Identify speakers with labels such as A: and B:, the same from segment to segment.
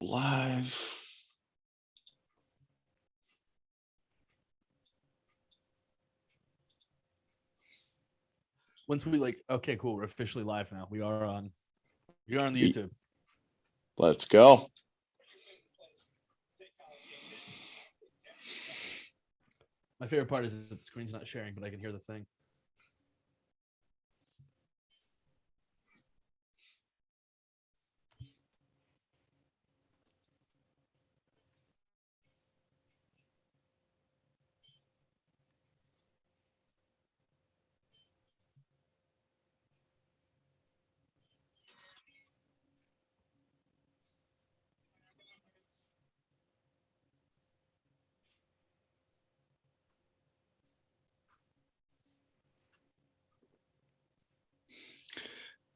A: Live.
B: Once we okay, cool. We're officially live now. We are on the YouTube.
A: Let's go.
B: My favorite part is that the screen's not sharing, but I can hear the thing.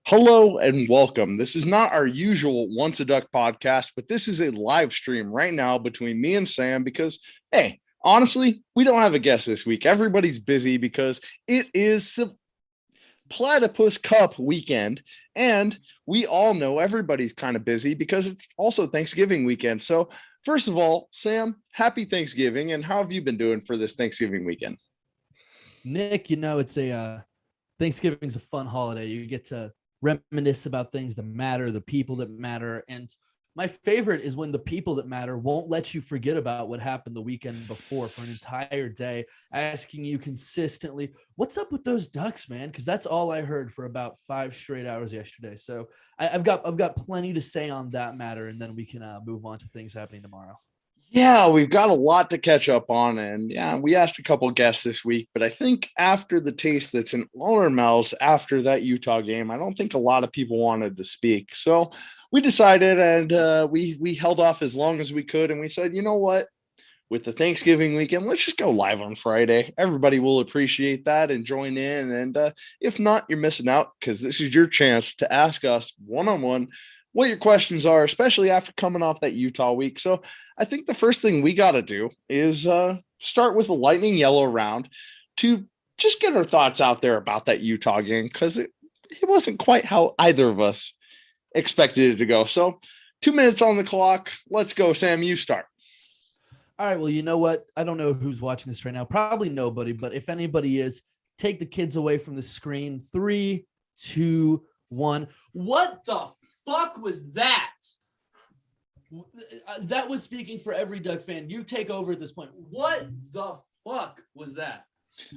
A: Hello and welcome. This is not our usual Once a Duck podcast, but this is a live stream right now between me and Sam because, hey, honestly, we don't have a guest this week. Everybody's busy because it is Platypus Cup weekend, and we all know everybody's kind of busy because it's also Thanksgiving weekend. So, first of all, Sam, happy Thanksgiving, and how have you been doing for this Thanksgiving weekend?
B: Nick, it's a Thanksgiving's a fun holiday. You get to reminisce about things that matter, the people that matter. And my favorite is when the people that matter won't let you forget about what happened the weekend before for an entire day, asking you consistently, what's up with those Ducks, man? Because that's all I heard for about 5 straight hours yesterday. So I've got plenty to say on that matter, and then we can move on to things happening tomorrow.
A: Yeah, we've got a lot to catch up on. And yeah, we asked a couple guests this week, but I think after the taste that's in all our mouths after that Utah game, I don't think a lot of people wanted to speak. So we decided, and we held off as long as we could. And we said, you know what? With the Thanksgiving weekend, let's just go live on Friday. Everybody will appreciate that and join in. And if not, you're missing out because this is your chance to ask us one-on-one what your questions are, especially after coming off that Utah week. So I think the first thing we got to do is start with a lightning yellow round to just get our thoughts out there about that Utah game because it wasn't quite how either of us expected it to go. So 2 minutes on the clock. Let's go, Sam. You start.
B: All right. Well, you know what? I don't know who's watching this right now. Probably nobody. But if anybody is, take the kids away from the screen. 3, 2, 1. What the fuck was that? That was speaking for every Duck fan. You take over at this point. What the fuck was that?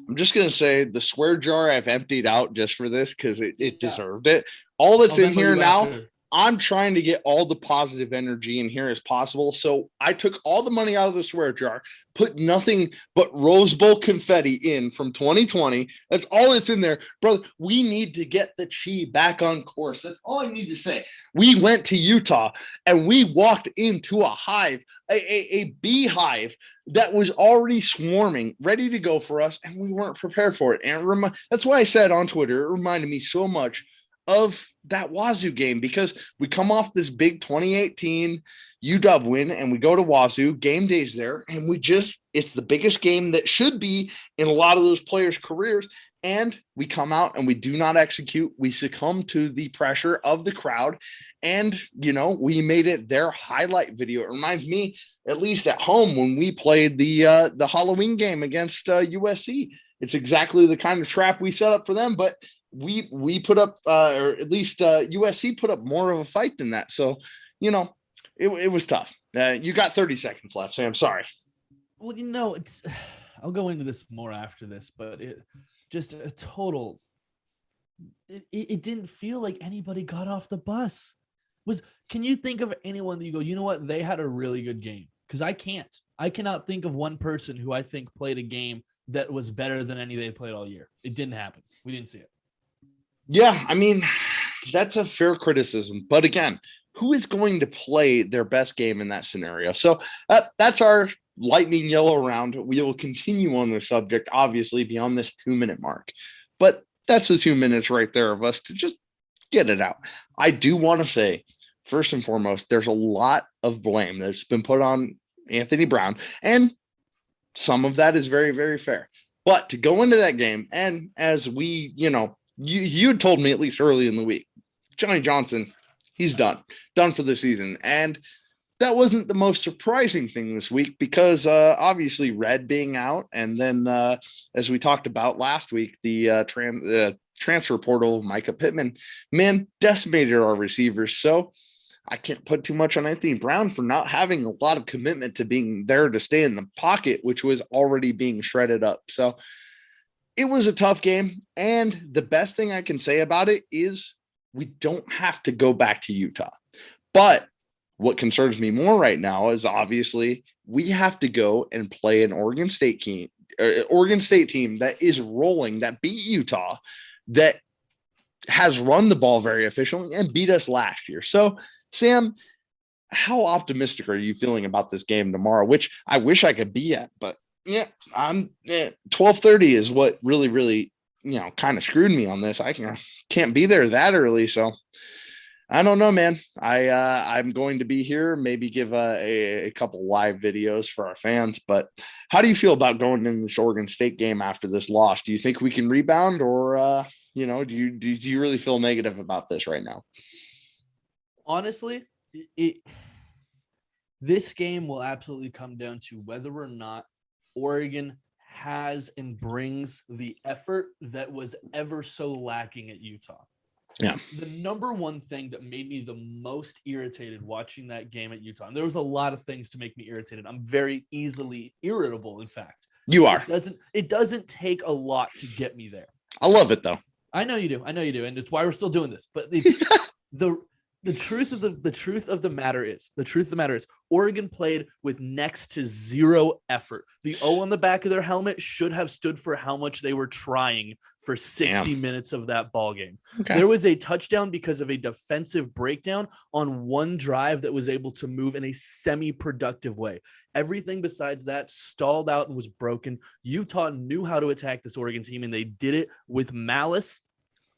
A: I'm just going to say the swear jar I've emptied out just for this because it deserved it. All that's in here now, I'm trying to get all the positive energy in here as possible. So I took all the money out of the swear jar, put nothing but Rose Bowl confetti in from 2020. That's all that's in there. Brother, we need to get the Chi back on course. That's all I need to say. We went to Utah and we walked into a hive, a beehive that was already swarming, ready to go for us, and we weren't prepared for it. And that's why I said on Twitter, it reminded me so much of that Wazoo game because we come off this big 2018 UW win and we go to Wazoo, game days there, and it's the biggest game that should be in a lot of those players' careers. And we come out and we do not execute. We succumb to the pressure of the crowd. And, we made it their highlight video. It reminds me, at least at home, when we played the Halloween game against USC. It's exactly the kind of trap we set up for them. But we put up, or at least USC put up more of a fight than that. So, it was tough. You got 30 seconds left, Sam. Sorry.
B: Well, I'll go into this more after this, but it just a total. It didn't feel like anybody got off the bus. Can you think of anyone that you go, you know what? They had a really good game. Because I can't. I cannot think of one person who I think played a game that was better than any they played all year. It didn't happen. We didn't see it.
A: Yeah, I mean, that's a fair criticism. But again, who is going to play their best game in that scenario? So that's our lightning yellow round. We will continue on the subject, obviously, beyond this 2-minute mark. But that's the 2 minutes right there of us to just get it out. I do want to say, first and foremost, there's a lot of blame that's been put on Anthony Brown. And some of that is very, very fair. But to go into that game, and as we, you told me at least early in the week, Johnny Johnson, he's done for the season. And that wasn't the most surprising thing this week because obviously Red being out, and then as we talked about last week, the transfer portal Micah Pittman, man, decimated our receivers. So I can't put too much on Anthony Brown for not having a lot of commitment to being there to stay in the pocket, which was already being shredded up. So it was a tough game. And the best thing I can say about it is we don't have to go back to Utah. But what concerns me more right now is obviously we have to go and play an Oregon State team that is rolling, that beat Utah, that has run the ball very efficiently and beat us last year. So, Sam, how optimistic are you feeling about this game tomorrow? Which I wish I could be at, but yeah, 12:30 is what really, kind of screwed me on this. I can't be there that early, so I don't know, man. I'm going to be here, maybe give a couple live videos for our fans. But how do you feel about going in this Oregon State game after this loss? Do you think we can rebound, or do you really feel negative about this right now?
B: Honestly, this game will absolutely come down to whether or not Oregon has and brings the effort that was ever so lacking at Utah.
A: Yeah.
B: The number one thing that made me the most irritated watching that game at Utah, and there was a lot of things to make me irritated. I'm very easily irritable, in fact.
A: You are.
B: It doesn't take a lot to get me there.
A: I love it, though.
B: I know you do. And it's why we're still doing this. But the truth of the matter is Oregon played with next to zero effort. The O on the back of their helmet should have stood for how much they were trying for 60 minutes of that ball game. Okay. There was a touchdown because of a defensive breakdown on one drive that was able to move in a semi-productive way. Everything besides that stalled out and was broken. Utah knew how to attack this Oregon team, and they did it with malice.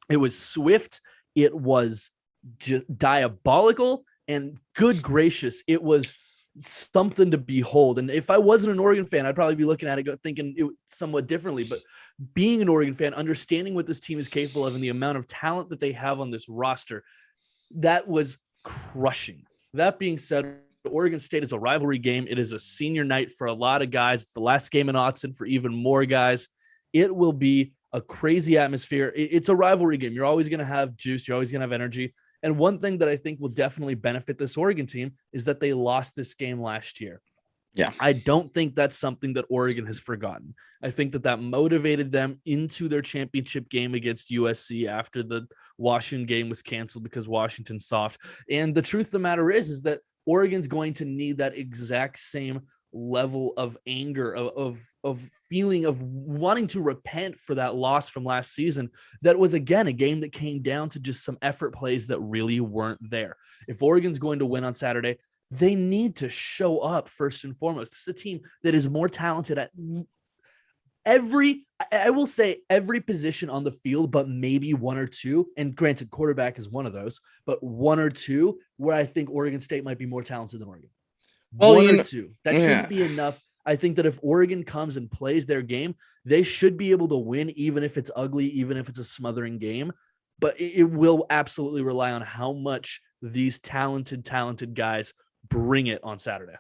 B: It was swift. It was just diabolical, and good gracious, it was something to behold. And if I wasn't an Oregon fan, I'd probably be looking at it thinking it somewhat differently. But being an Oregon fan, understanding what this team is capable of and the amount of talent that they have on this roster, that was crushing. That being said, Oregon State is a rivalry game. It is a senior night for a lot of guys. It's the last game in Hudson for even more guys. It will be a crazy atmosphere. It's a rivalry game. You're always going to have juice. You're always going to have energy. And one thing that I think will definitely benefit this Oregon team is that they lost this game last year.
A: Yeah.
B: I don't think that's something that Oregon has forgotten. I think that motivated them into their championship game against USC after the Washington game was canceled because Washington's soft. And the truth of the matter is that Oregon's going to need that exact same level of anger, of feeling of wanting to repent for that loss from last season. That was, again, a game that came down to just some effort plays that really weren't there. If Oregon's going to win on Saturday, they need to show up first and foremost. It's a team that is more talented at every position on the field, but maybe one or two. And granted, quarterback is one of those, but one or two where I think Oregon State might be more talented than Oregon. One or two. That shouldn't be enough. I think that if Oregon comes and plays their game, they should be able to win, even if it's ugly, even if it's a smothering game. But it will absolutely rely on how much these talented guys bring it on Saturday.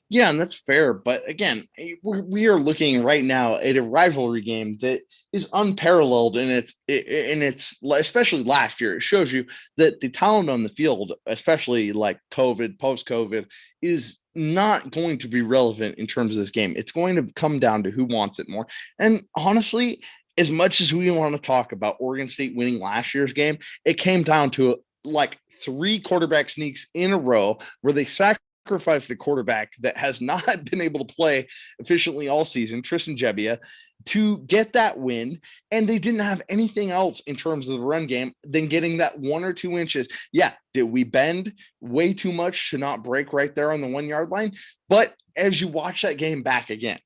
A: Yeah, and that's fair. But again, we are looking right now at a rivalry game that is unparalleled, and it's especially last year. It shows you that the talent on the field, especially like post-COVID, is not going to be relevant in terms of this game. It's going to come down to who wants it more. And honestly, as much as we want to talk about Oregon State winning last year's game, it came down to like 3 quarterback sneaks in a row where they sacrificed the quarterback that has not been able to play efficiently all season, Tristan Gebbia, to get that win. And they didn't have anything else in terms of the run game than getting that 1 or 2 inches. Yeah. Did we bend way too much to not break right there on the 1 yard line? But as you watch that game back again,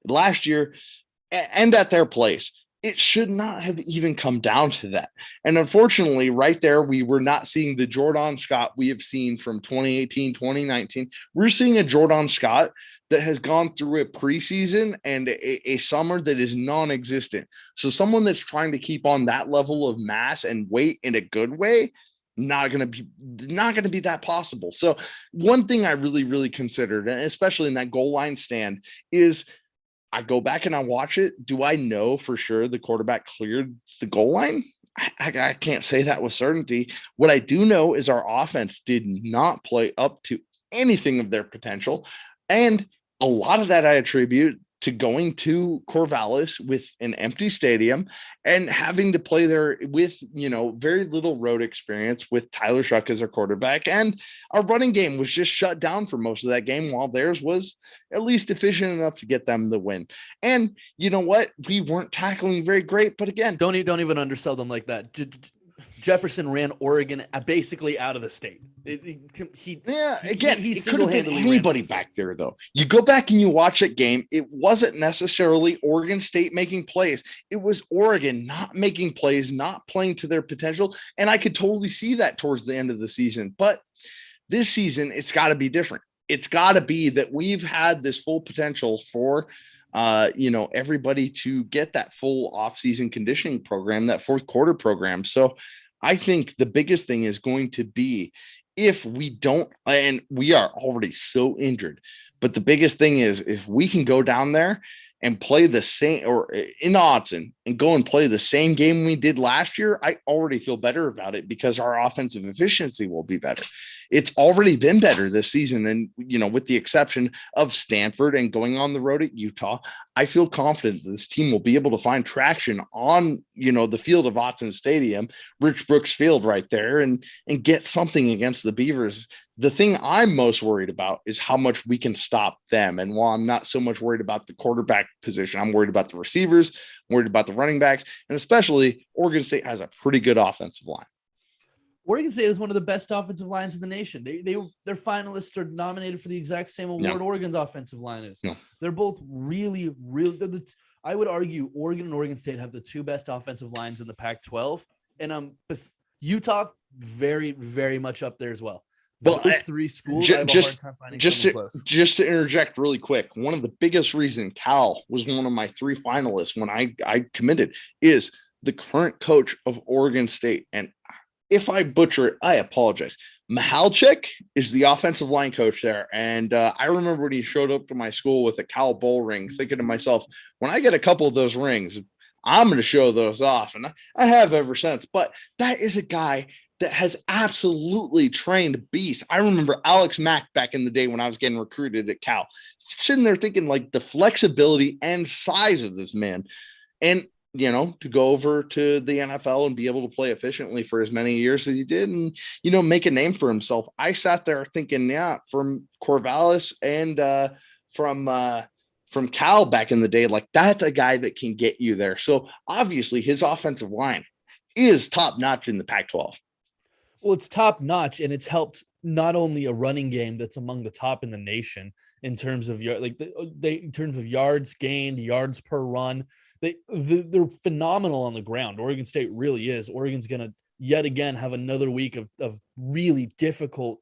A: last year and at their place, it should not have even come down to that. And unfortunately, right there, we were not seeing the Jordan Scott we have seen from 2018, 2019. We're seeing a Jordan Scott that has gone through a preseason and a summer that is non-existent. So someone that's trying to keep on that level of mass and weight in a good way, not going to be that possible. So one thing I really, really considered, and especially in that goal line stand, is I go back and I watch it. Do I know for sure the quarterback cleared the goal line? I can't say that with certainty. What I do know is our offense did not play up to anything of their potential. And a lot of that I attribute to going to Corvallis with an empty stadium and having to play there with, very little road experience with Tyler Shuck as our quarterback. And our running game was just shut down for most of that game, while theirs was at least efficient enough to get them the win. And you know what? We weren't tackling very great, but again,
B: don't even undersell them like that. Jefferson ran Oregon basically out of the state.
A: He could have been anybody back there, though. You go back and you watch that game, it wasn't necessarily Oregon State making plays. It was Oregon not making plays, not playing to their potential, and I could totally see that towards the end of the season. But this season, it's got to be different. It's got to be that we've had this full potential for everybody to get that full off-season conditioning program, that fourth quarter program. So I think the biggest thing is going to be, if we don't, and we are already so injured, but the biggest thing is if we can go down there and play the same, or in Hudson, and go and play the same game we did last year, I already feel better about it because our offensive efficiency will be better. It's already been better this season. And, with the exception of Stanford and going on the road at Utah, I feel confident that this team will be able to find traction on, the field of Hudson Stadium, Rich Brooks Field right there, and get something against the Beavers. The thing I'm most worried about is how much we can stop them. And while I'm not so much worried about the quarterback position, I'm worried about the receivers, I'm worried about the running backs, and especially Oregon State has a pretty good offensive line.
B: Oregon State is one of the best offensive lines in the nation. Their finalists are nominated for the exact same award Oregon's offensive line is. They're both really, really. I would argue Oregon and Oregon State have the two best offensive lines in the Pac-12, and Utah very, very much up there as well.
A: Well,
B: those three schools, I have a hard time finding close.
A: Just to interject really quick, one of the biggest reasons Cal was one of my three finalists when I committed is the current coach of Oregon State. And if I butcher it, I apologize. Mihalchik is the offensive line coach there. And I remember when he showed up to my school with a Cal Bowl ring, thinking to myself, when I get a couple of those rings, I'm going to show those off. And I have ever since. But that is a guy that has absolutely trained beasts. I remember Alex Mack back in the day when I was getting recruited at Cal, sitting there thinking like the flexibility and size of this man. And to go over to the NFL and be able to play efficiently for as many years as he did and, make a name for himself. I sat there thinking, from Corvallis and from Cal back in the day, like that's a guy that can get you there. So obviously his offensive line is top notch in the Pac-12.
B: Well, it's top notch, and it's helped not only a running game that's among the top in the nation in terms of in terms of yards gained, yards per run. They're phenomenal on the ground. Oregon State really is. Oregon's going to yet again have another week of really difficult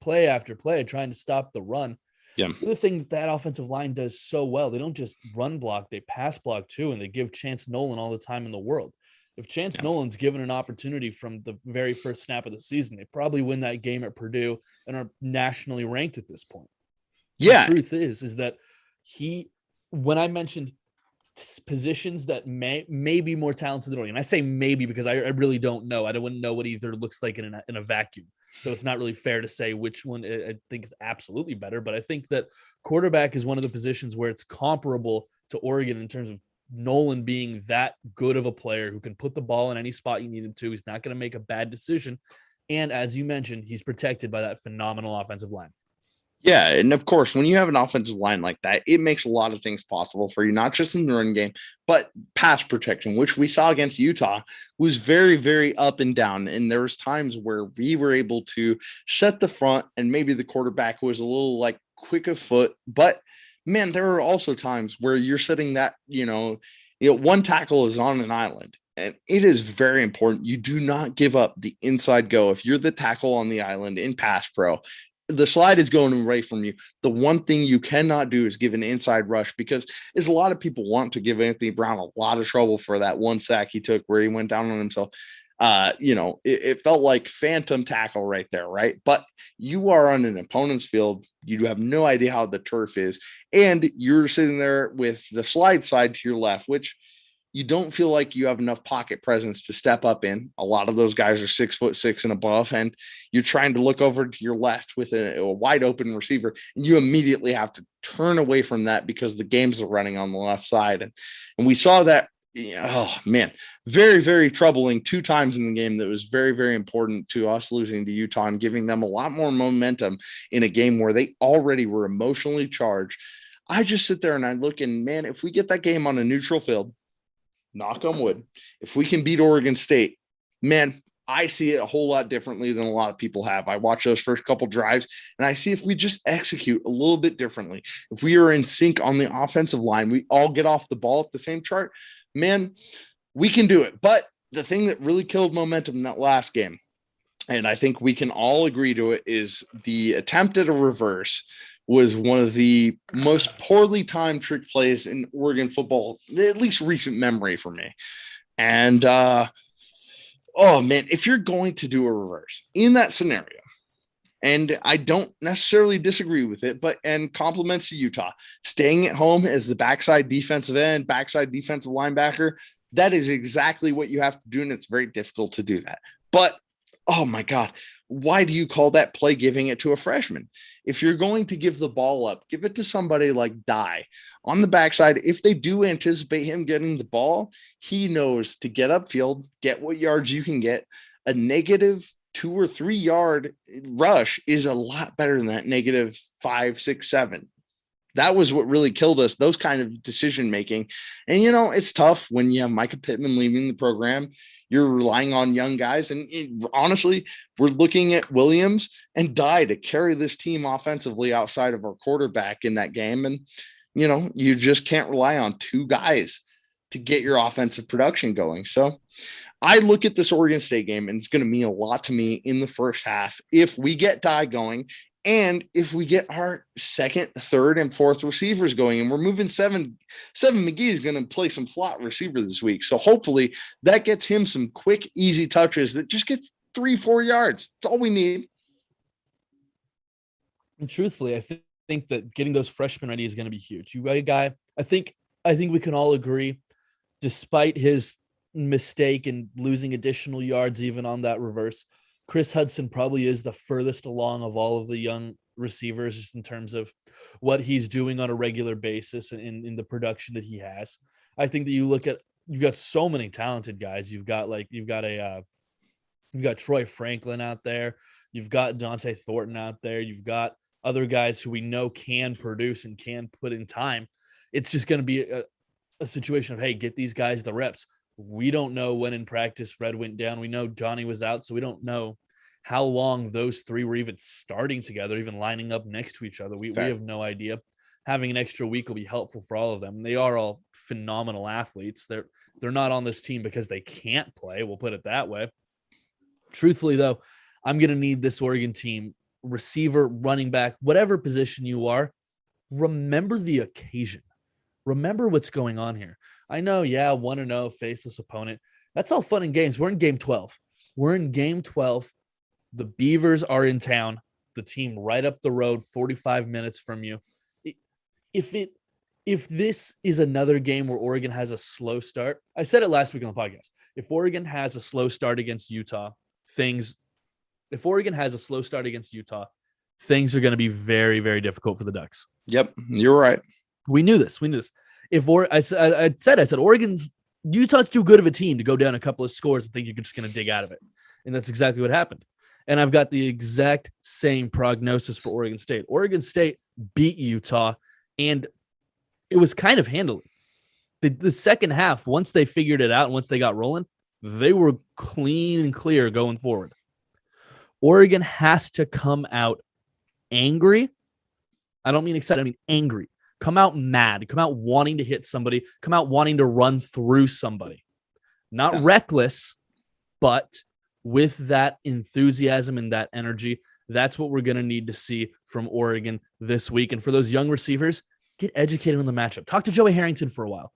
B: play after play trying to stop the run.
A: Yeah.
B: The other thing that offensive line does so well, they don't just run block, they pass block too, and they give Chance Nolan all the time in the world. If Chance Nolan's given an opportunity from the very first snap of the season, they probably win that game at Purdue and are nationally ranked at this point.
A: Yeah.
B: The truth is that when I mentioned positions that may be more talented than Oregon, I say maybe because I really don't know. I wouldn't know what either looks like in a vacuum. So it's not really fair to say which one I think is absolutely better. But I think that quarterback is one of the positions where it's comparable to Oregon in terms of Nolan being that good of a player who can put the ball in any spot you need him to. He's not going to make a bad decision. And as you mentioned, he's protected by that phenomenal offensive line.
A: Yeah, and of course, when you have an offensive line like that, it makes a lot of things possible for you, not just in the run game, but pass protection, which we saw against Utah was very, very up and down. And there was times where we were able to set the front and maybe the quarterback was a little like quick of foot. But, man, there are also times where you're setting that, one tackle is on an island. And it is very important. You do not give up the inside go. If you're the tackle on the island in pass pro, the slide is going away from you. The one thing you cannot do is give an inside rush, because as a lot of people want to give Anthony Brown a lot of trouble for that one sack he took where he went down on himself. It felt like phantom tackle right there, right? But you are on an opponent's field. You have no idea how the turf is. And you're sitting there with the slide side to your left, which you don't feel like you have enough pocket presence to step up in. A lot of those guys are 6'6" and above, and you're trying to look over to your left with a wide open receiver, and you immediately have to turn away from that because the games are running on the left side. And we saw that. Oh man, very, very troubling 2 times in the game. That was very, very important to us losing to Utah and giving them a lot more momentum in a game where they already were emotionally charged. I just sit there and I look, and man, if we get that game on a neutral field, knock on wood, if we can beat Oregon State, man, I see it a whole lot differently than a lot of people have. I watch those first couple drives and I see if we just execute a little bit differently, if we are in sync on the offensive line, we all get off the ball at the same chart, man, we can do it. But the thing that really killed momentum in that last game, and I think we can all agree to it, is the attempt at a reverse was one of the most poorly timed trick plays in Oregon football, at least recent memory for me. And, oh man, if you're going to do a reverse in that scenario, and I don't necessarily disagree with it, and compliments to Utah, staying at home as the backside defensive end, backside defensive linebacker, that is exactly what you have to do, and it's very difficult to do that. But, oh my God, why do you call that play giving it to a freshman? If you're going to give the ball up, give it to somebody like Dye on the backside. If they do anticipate him getting the ball, he knows to get upfield, get what yards you can get. A negative 2 or 3 yard rush is a lot better than that negative 5, 6, 7. That was what really killed us, those kind of decision making. And, it's tough when you have Micah Pittman leaving the program. You're relying on young guys. And honestly, we're looking at Williams and Dye to carry this team offensively outside of our quarterback in that game. And, you just can't rely on 2 guys to get your offensive production going. So I look at this Oregon State game, and it's going to mean a lot to me in the first half if we get Dye going. And if we get our second, third, and fourth receivers going, and we're moving Seven McGee is going to play some slot receiver this week. So hopefully that gets him some quick, easy touches that just gets 3-4 yards. That's all we need.
B: And truthfully, I think that getting those freshmen ready is going to be huge. You right, guy? I think we can all agree, despite his mistake and losing additional yards even on that reverse, Chris Hudson probably is the furthest along of all of the young receivers just in terms of what he's doing on a regular basis and in the production that he has. I think that you've got so many talented guys. You've got Troy Franklin out there. You've got Dante Thornton out there. You've got other guys who we know can produce and can put in time. It's just going to be a situation of, hey, get these guys the reps. We don't know when in practice Red went down. We know Johnny was out, so we don't know how long those 3 were even starting together, even lining up next to each other. We have no idea. Having an extra week will be helpful for all of them. They are all phenomenal athletes. They're not on this team because they can't play. We'll put it that way. Truthfully, though, I'm going to need this Oregon team, receiver, running back, whatever position you are, remember the occasion. Remember what's going on here. I know, 1-0, faceless opponent. That's all fun and games. We're in game 12. The Beavers are in town. The team right up the road, 45 minutes from you. If this is another game where Oregon has a slow start, I said it last week on the podcast. If Oregon has a slow start against Utah, things are going to be very, very difficult for the Ducks.
A: Yep, you're right.
B: We knew this. I said Utah's too good of a team to go down a couple of scores and think you're just going to dig out of it. And that's exactly what happened. And I've got the exact same prognosis for Oregon State. Oregon State beat Utah, and it was kind of handily. The second half, once they figured it out and once they got rolling, they were clean and clear going forward. Oregon has to come out angry. I don't mean excited, I mean angry. Come out mad, come out wanting to hit somebody, come out wanting to run through somebody. Not reckless, but with that enthusiasm and that energy. That's what we're going to need to see from Oregon this week. And for those young receivers, get educated on the matchup. Talk to Joey Harrington for a while.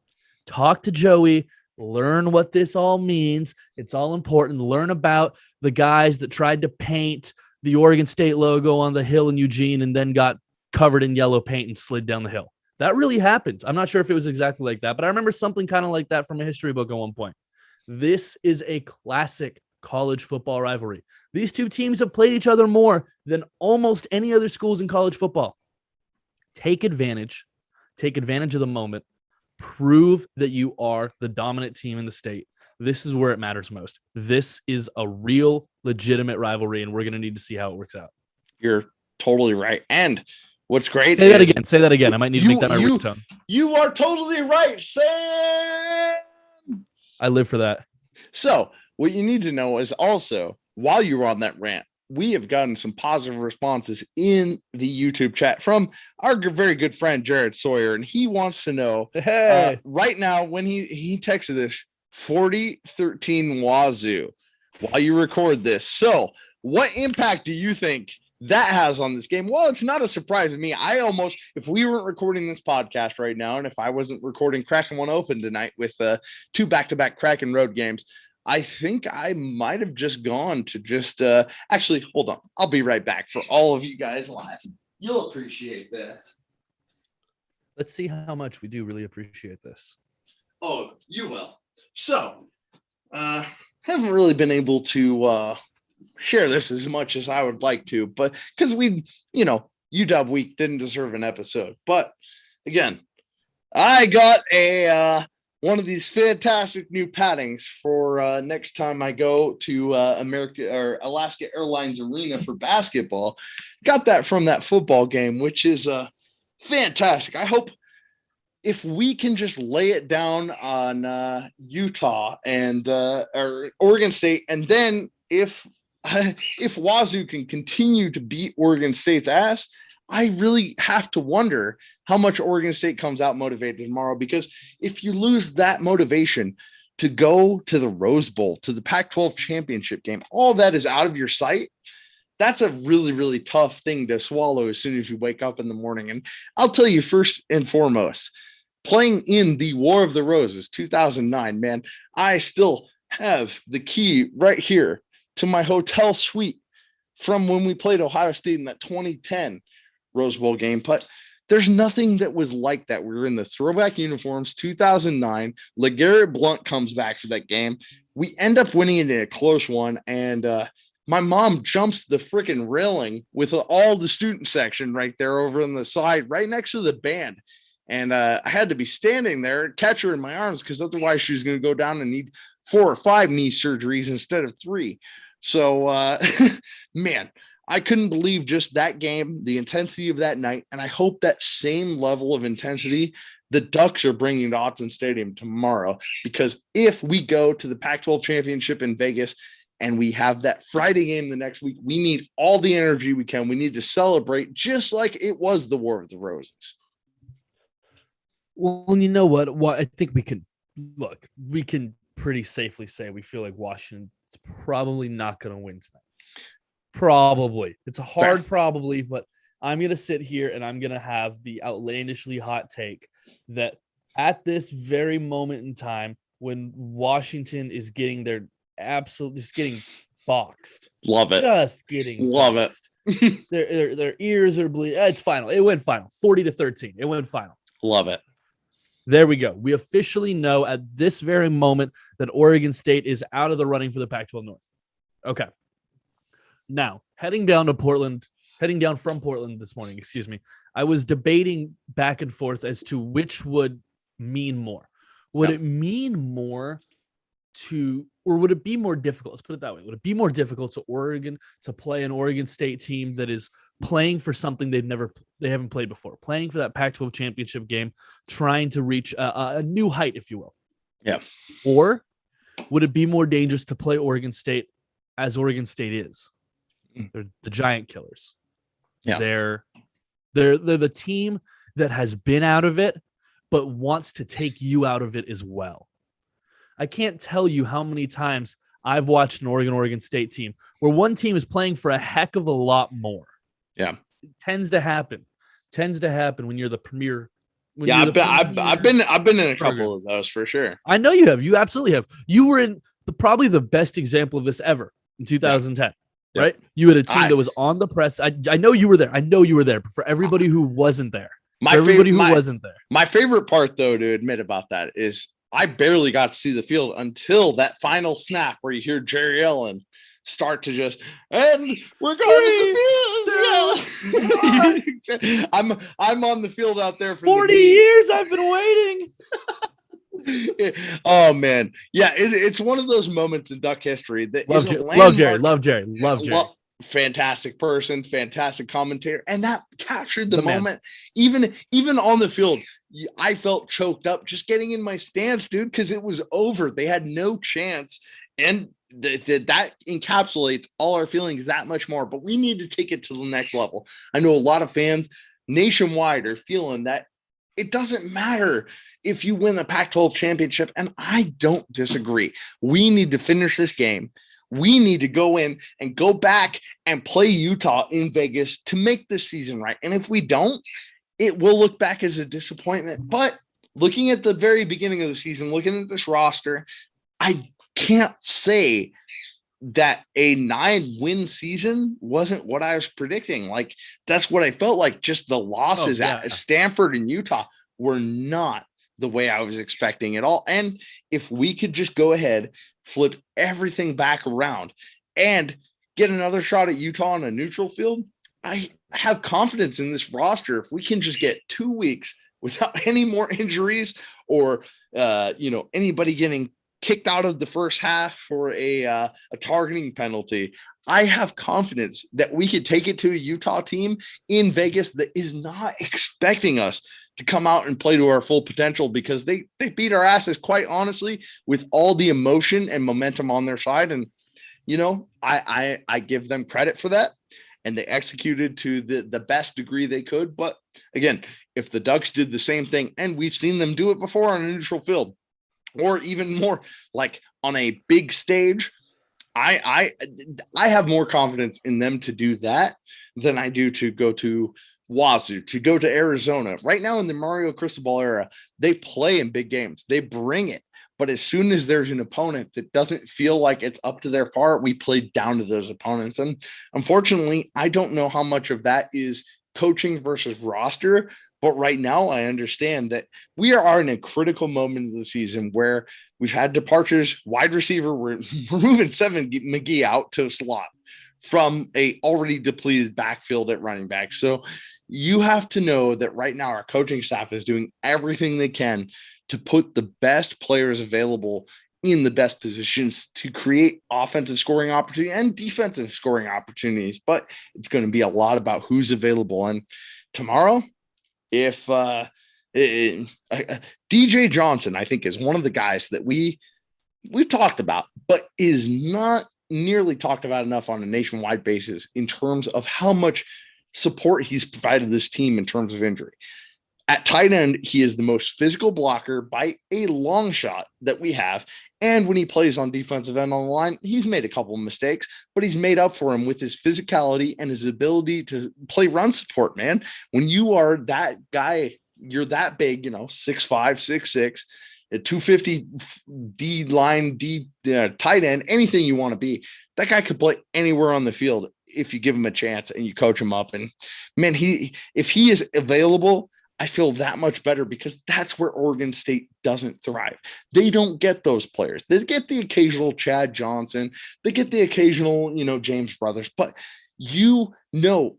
B: Talk to Joey Learn what this all means. It's all important. Learn about the guys that tried to paint the Oregon State logo on the hill in Eugene and then got covered in yellow paint and slid down the hill. That really happened. I'm not sure if it was exactly like that, but I remember something kind of like that from a history book at one point. This is a classic college football rivalry. These two teams have played each other more than almost any other schools in college football. Take advantage of the moment. Prove that you are the dominant team in the state. This is where it matters most. This is a real, legitimate rivalry, and we're going to need to see how it works out.
A: You're totally right. And what's great
B: Say that again. I might need to make that my ringtone.
A: You are totally right, Sam.
B: I live for that.
A: So what you need to know is also, while you were on that rant, we have gotten some positive responses in the YouTube chat from our very good friend, Jared Sawyer. And he wants to know right now when he texted this 40-13 Wazoo while you record this. So what impact do you think that has on this game? Well, it's not a surprise to me. If we weren't recording this podcast right now, and if I wasn't recording Kraken One Open tonight with 2 back-to-back Kraken road games, I think I might have just gone to just actually, hold on. I'll be right back for all of you guys live. You'll appreciate this.
B: Let's see how much we do really appreciate this.
A: Oh, you will. So, haven't really been able to share this as much as I would like to, but because UW week didn't deserve an episode. But again, I got one of these fantastic new paddings for next time I go to Alaska Airlines Arena for basketball. Got that from that football game, which is fantastic. I hope if we can just lay it down on Utah and or Oregon State, and then if Wazoo can continue to beat Oregon State's ass, I really have to wonder how much Oregon State comes out motivated tomorrow, because if you lose that motivation to go to the Rose Bowl, to the Pac-12 championship game, all that is out of your sight. That's a really, really tough thing to swallow as soon as you wake up in the morning. And I'll tell you, first and foremost, playing in the War of the Roses 2009, man, I still have the key right here to my hotel suite from when we played Ohio State in that 2010 Rose Bowl game. But there's nothing that was like that. We were in the throwback uniforms, 2009. LeGarrette Blount comes back for that game. We end up winning it in a close one. And my mom jumps the freaking railing with all the student section right there over on the side, right next to the band. And I had to be standing there, catch her in my arms, because otherwise she was going to go down and need 4 or 5 knee surgeries instead of 3. So, man, I couldn't believe just that game, the intensity of that night. And I hope that same level of intensity the Ducks are bringing to Hudson Stadium tomorrow, because if we go to the Pac-12 championship in Vegas and we have that Friday game the next week, we need all the energy we can. We need to celebrate just like it was the War of the Roses.
B: Well, you know what? I think we can pretty safely say we feel like Washington's probably not going to win tonight. Probably. It's a hard probably, but I'm going to sit here and I'm going to have the outlandishly hot take that at this very moment in time, when Washington is getting just getting boxed.
A: Love it.
B: Just getting
A: Love
B: boxed. Their ears are bleeding. It's final. It went final. 40-13. It went final.
A: Love it.
B: There we go. We officially know at this very moment that Oregon State is out of the running for the Pac-12 North. Okay. Now, heading down from Portland this morning, I was debating back and forth as to which would mean more. Would it mean more or would it be more difficult? Let's put it that way. Would it be more difficult to play an Oregon State team that is playing for something they haven't played before, playing for that Pac-12 championship game, trying to reach a new height, if you will?
A: Yeah.
B: Or would it be more dangerous to play Oregon State as Oregon State is? They're the giant killers.
A: Yeah.
B: They're the team that has been out of it, but wants to take you out of it as well. I can't tell you how many times I've watched an Oregon State team where one team is playing for a heck of a lot more.
A: Yeah.
B: It tends to happen when you're the premier
A: Yeah, I've been in a couple of those for sure.
B: I know you have. You absolutely have. You were in probably the best example of this ever in 2010. Yeah. Right? You had a team that was on the press. I know you were there. I know you were there. But for everybody who wasn't there,
A: my favorite part, though, to admit about that is I barely got to see the field until that final snap where you hear Jerry Allen start to just, and we're going to the field. Yeah. I'm on the field out there for
B: 40 years. I've been waiting.
A: Oh man, yeah, it's one of those moments in Duck history that
B: love Jerry.
A: Fantastic person, fantastic commentator, and that captured the moment. Even on the field, I felt choked up just getting in my stance, dude, because it was over. They had no chance, and that encapsulates all our feelings that much more. But we need to take it to the next level. I know a lot of fans nationwide are feeling that it doesn't matter if you win the Pac-12 championship, and I don't disagree. We need to finish this game. We need to go in and go back and play Utah in Vegas to make this season right. And if we don't, it will look back as a disappointment. But looking at the very beginning of the season, looking at this roster, I can't say that a 9-win season wasn't what I was predicting. Like, that's what I felt like. Just the losses at Stanford and Utah were not the way I was expecting it all. And if we could just go ahead, flip everything back around and get another shot at Utah on a neutral field, I have confidence in this roster. If we can just get 2 weeks without any more injuries or, anybody getting kicked out of the first half for a targeting penalty, I have confidence that we could take it to a Utah team in Vegas that is not expecting us to come out and play to our full potential, because they beat our asses, quite honestly, with all the emotion and momentum on their side. And, I give them credit for that, and they executed to the best degree they could. But again, if the Ducks did the same thing, and we've seen them do it before on a neutral field, or even more like on a big stage, I have more confidence in them to do that than I do to go to Wazoo, to go to Arizona. Right now in the Mario Cristobal era, they play in big games. They bring it. But as soon as there's an opponent that doesn't feel like it's up to their par, we play down to those opponents. And unfortunately, I don't know how much of that is coaching versus roster. But right now, I understand that we are in a critical moment of the season where we've had departures. Wide receiver, we're moving Seven McGee out to a slot from a already depleted backfield at running back. So you have to know that right now our coaching staff is doing everything they can to put the best players available in the best positions to create offensive scoring opportunity and defensive scoring opportunities. But it's going to be a lot about who's available. And tomorrow, if DJ Johnson, I think, is one of the guys that we've talked about, but is not nearly talked about enough on a nationwide basis in terms of how much support he's provided this team in terms of injury. At tight end, he is the most physical blocker by a long shot that we have. And when he plays on defensive end on the line, he's made a couple of mistakes, but he's made up for him with his physicality and his ability to play run support, man. When you are that guy, you're that big, 6'5", 6'6", a 250 D line, tight end, anything you want to be. That guy could play anywhere on the field if you give him a chance and you coach him up. And man, if he is available, I feel that much better, because that's where Oregon State doesn't thrive. They don't get those players. They get the occasional Chad Johnson. They get the occasional, James Brothers. But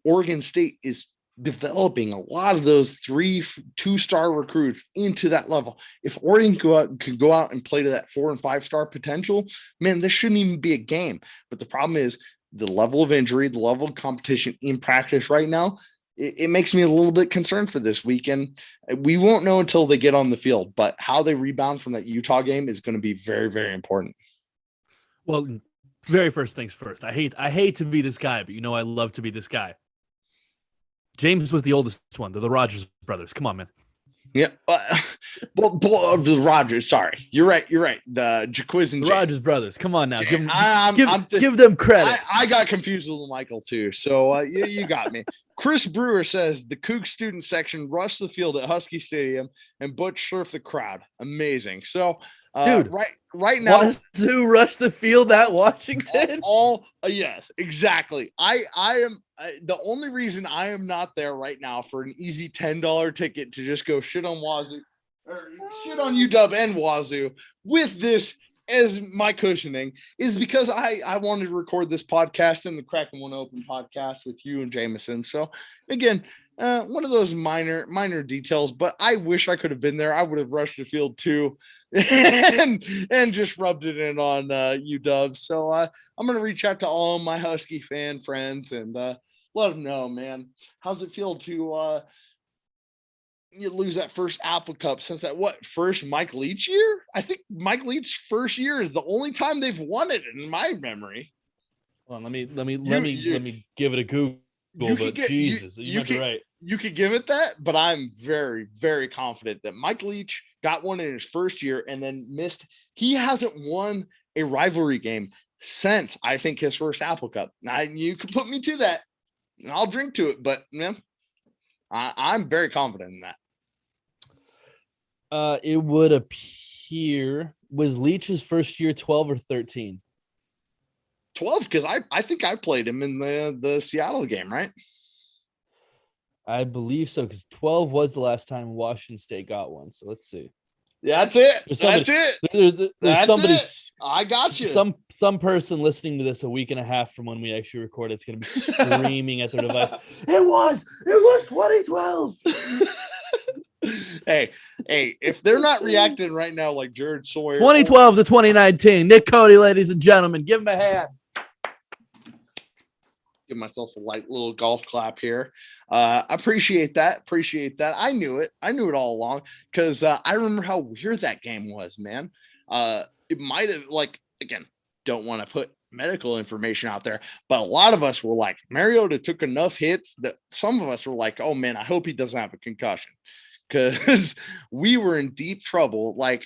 A: Oregon State is developing a lot of those 2-star recruits into that level. If Oregon could go out and play to that 4- and 5-star potential, man, this shouldn't even be a game. But the problem is the level of injury, the level of competition in practice right now. It makes me a little bit concerned for this weekend. We won't know until they get on the field, but how they rebound from that Utah game is going to be very, very important.
B: Well, very first things first. I hate to be this guy, but I love to be this guy. James was the oldest one. They're the Rogers brothers. Come on, man.
A: Yeah. Well, the Rogers. Sorry, you're right. You're right. The Jaquiz and
B: The Rogers brothers. Come on now, give them credit.
A: I got confused with Michael too. So you got me. Chris Brewer says the Kook student section rushed the field at Husky Stadium and Butch surfed the crowd. Amazing. So
B: dude,
A: right now,
B: Wazoo rushed the field at Washington.
A: Yes, exactly. I am the only reason I am not there right now for an easy $10 ticket to just go shit on Wazoo or shit on UW and Wazoo with this as my cushioning is because I wanted to record this podcast and the Cracking One Open podcast with you and Jameson. So again, one of those minor details, but I wish I could have been there. I would have rushed the field too and just rubbed it in on UW. So I'm going to reach out to all my Husky fan friends and let them know, man, how's it feel to you lose that first Apple Cup since that first Mike Leach year? I think Mike Leach's first year is the only time they've won it in my memory.
B: Well, let me give it a Google. But Jesus, you might be right.
A: You could give it that, but I'm very, very confident that Mike Leach got one in his first year and then missed. He hasn't won a rivalry game since I think his first Apple Cup. Now you can put me to that, and I'll drink to it. But I'm very confident in
B: that. It would appear was Leach's first year 12 or 13.
A: 12, because I think I played him in the Seattle game, right?
B: I believe so, because 12 was the last time Washington State got one. So let's see.
A: Yeah, that's it.
B: There's somebody.
A: I got you.
B: Some person listening to this a week and a half from when we actually record it's going to be screaming at their device. It was 2012.
A: Hey, if they're not reacting right now like Jared Sawyer.
B: 2012 to 2019. Nick Cody, ladies and gentlemen, give him a hand.
A: Give myself a light little golf clap here. Appreciate that. I knew it all along because I remember how weird that game was, man. It might have, like, again, don't want to put medical information out there, but a lot of us were like, Mariota took enough hits that some of us were like, oh man, I hope he doesn't have a concussion, because we were in deep trouble, like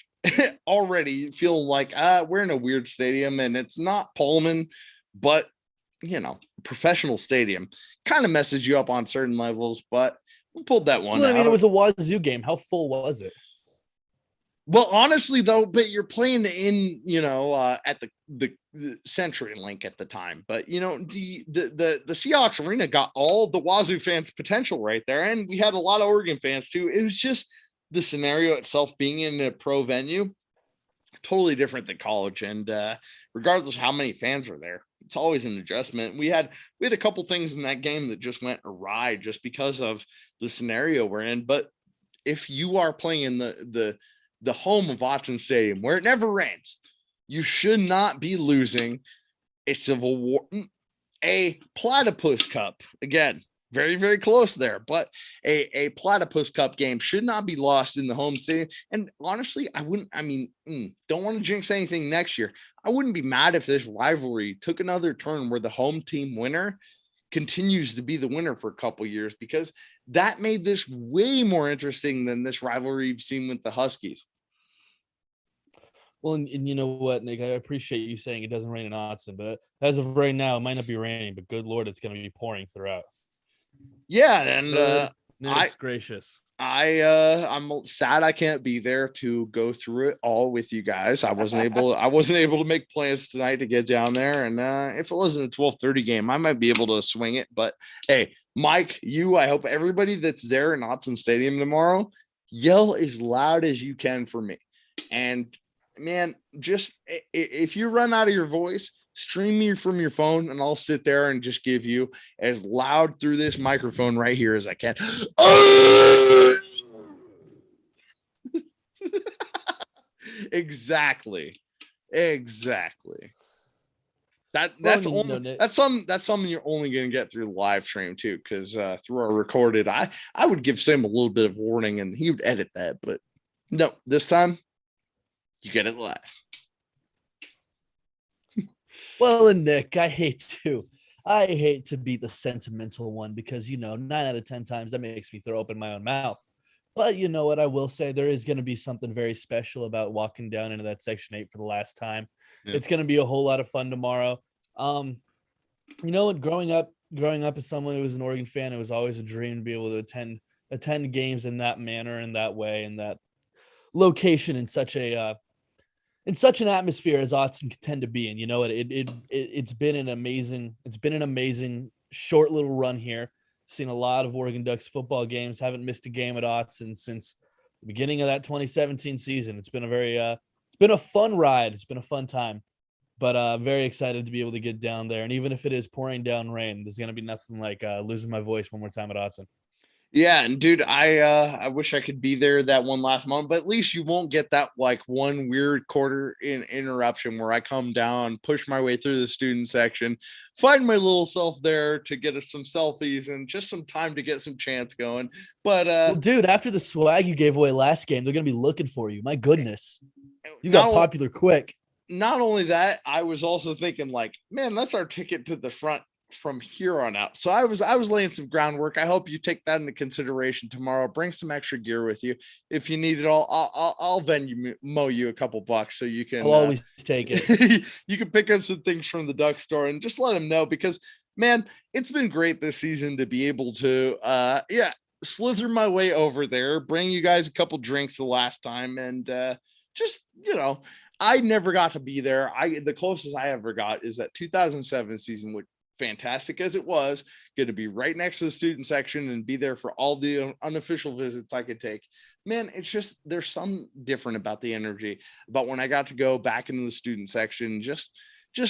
A: already feeling like we're in a weird stadium and it's not Pullman, but professional stadium kind of messes you up on certain levels, but we pulled that one.
B: Well, I mean, it was a Wazoo game. How full was it?
A: Well, honestly, though, but you're playing in, at the CenturyLink at the time. But the Seahawks arena got all the Wazoo fans' potential right there, and we had a lot of Oregon fans too. It was just the scenario itself being in a pro venue, totally different than college. And regardless of how many fans were there, it's always an adjustment. We had a couple things in that game that just went awry just because of the scenario we're in. But if you are playing in the home of Hudson Stadium, where it never rains, you should not be losing a Civil War, a Platypus Cup. Again, very, very close there, but a Platypus Cup game should not be lost in the home stadium. And honestly, don't want to jinx anything next year. I wouldn't be mad if this rivalry took another turn where the home team winner continues to be the winner for a couple years, because that made this way more interesting than this rivalry you've seen with the Huskies.
B: Well, and you know what, Nick, I appreciate you saying it doesn't rain in Hudson, but as of right now, it might not be raining, but good Lord, it's going to be pouring throughout.
A: Yeah. And
B: gracious.
A: I'm sad I can't be there to go through it all with you guys. I wasn't able to make plans tonight to get down there. And if it wasn't a 12:30 game, I might be able to swing it. But hey, Mike, I hope everybody that's there in Hudson Stadium tomorrow, yell as loud as you can for me. And man, just if you run out of your voice, stream me from your phone and I'll sit there and just give you as loud through this microphone right here as I can. Exactly. That's something you're only going to get through the live stream too, because through our recorded, I would give Sam a little bit of warning and he would edit that, but no, this time you get it live.
B: Well, and Nick, I hate to be the sentimental one, because 9 out of 10 times that makes me throw up in my own mouth. But you know what? I will say there is going to be something very special about walking down into that Section 8 for the last time. Yeah. It's going to be a whole lot of fun tomorrow. You know what? Growing up as someone who was an Oregon fan, it was always a dream to be able to attend games in that manner, in that way, in that location, in such an atmosphere as Autzen can tend to be. And you know what? It's been an amazing short little run here. Seen a lot of Oregon Ducks football games. Haven't missed a game at Autzen since the beginning of that 2017 season. It's been it's been a fun ride. It's been a fun time, but very excited to be able to get down there. And even if it is pouring down rain, there's going to be nothing like losing my voice one more time at Autzen.
A: Yeah, and dude, I wish I could be there that one last month, but at least you won't get that like one weird quarter interruption where I come down, push my way through the student section, find my little self there to get us some selfies and just some time to get some chants going. But
B: well, dude, after the swag you gave away last game, they're gonna be looking for you. My goodness, you got popular quick.
A: Not only that, I was also thinking like, man, that's our ticket to the front from here on out. So I was laying some groundwork. I hope you take that into consideration tomorrow. Bring some extra gear with you. If you need it all, I'll Venmo you a couple bucks so you can.
B: I'll always take it.
A: You can pick up some things from the Duck store and just let them know, because man, it's been great this season to be able to slither my way over there, bring you guys a couple drinks the last time, and just, you know, I never got to be there. The closest I ever got is that 2007 season, which, fantastic as it was, good to be right next to the student section and be there for all the unofficial visits I could take. Man, it's just, there's some different about the energy about when I got to go back into the student section, just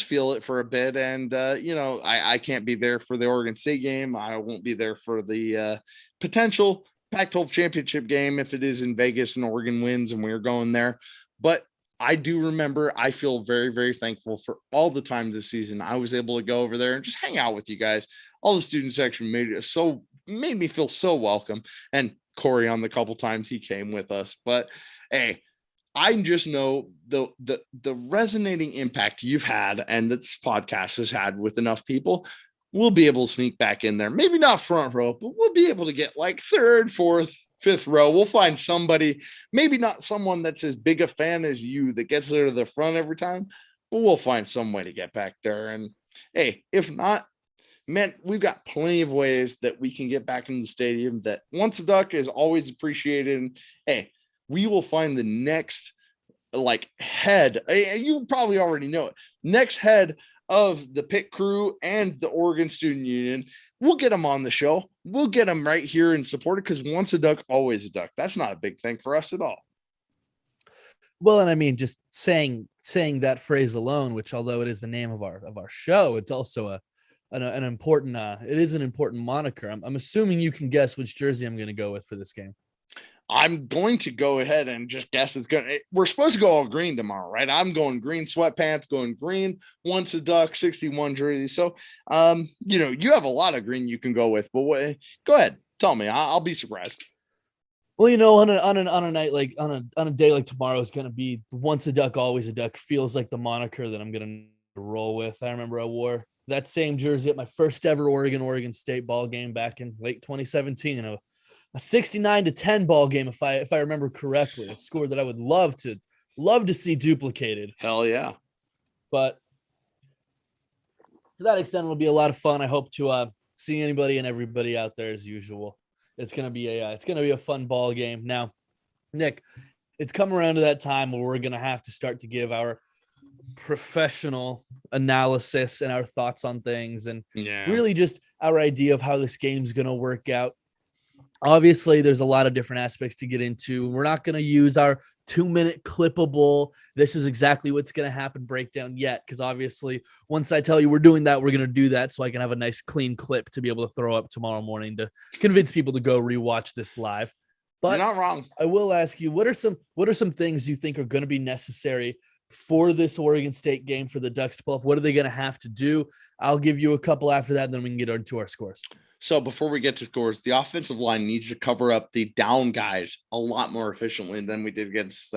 A: feel it for a bit. And you know, I can't be there for the Oregon State game. I won't be there for the potential Pac-12 championship game if it is in Vegas and Oregon wins and we're going there. But I do remember, I feel very, very thankful for all the time this season I was able to go over there and just hang out with you guys. All the student section made me feel so welcome. And Corey on the couple times he came with us. But hey, I just know the resonating impact you've had and this podcast has had with enough people. We'll be able to sneak back in there. Maybe not front row, but we'll be able to get like third, fourth, fifth row. We'll find somebody, maybe not someone that's as big a fan as you that gets there to the front every time, but we'll find some way to get back there. And hey, if not, man, we've got plenty of ways that we can get back in the stadium. That once a Duck is always appreciated. And hey, we will find the next like head. You probably already know it. Next head of the pit crew and the Oregon Student Union. We'll get them on the show. We'll get them right here and support it, because once a Duck, always a Duck. That's not a big thing for us at all.
B: Well, and I mean, just saying that phrase alone, which although it is the name of our show, it's also an important it is an important moniker. I'm assuming you can guess which jersey I'm going to go with for this game.
A: I'm going to go ahead and just guess we're supposed to go all green tomorrow, right? I'm going green sweatpants, going green once a Duck 61 jersey. So, you know, you have a lot of green you can go with, but go ahead, tell me. I'll be surprised.
B: Well, you know, on a night like on a day like tomorrow is going to be once a Duck, always a Duck. Feels like the moniker that I'm going to roll with. I remember I wore that same jersey at my first ever Oregon State ball game back in late 2017. You know, a 69-10 ball game, if I remember correctly, a score that I would love to see duplicated.
A: Hell yeah! But
B: to that extent, it'll be a lot of fun. I hope to see anybody and everybody out there as usual. It's gonna be a fun ball game. Now, Nick, it's come around to that time where we're gonna have to start to give our professional analysis and our thoughts on things, and really just our idea of how this game's gonna work out. Obviously, there's a lot of different aspects to get into. We're not going to use our 2-minute clippable, this is exactly what's going to happen breakdown yet, because obviously, once I tell you we're doing that, we're going to do that so I can have a nice clean clip to be able to throw up tomorrow morning to convince people to go rewatch this live. But
A: you're not wrong.
B: I will ask you, what are some things you think are going to be necessary for this Oregon State game for the Ducks to pull off? What are they going to have to do? I'll give you a couple after that, and then we can get into our scores.
A: So before we get to scores, the offensive line needs to cover up the down guys a lot more efficiently than we did against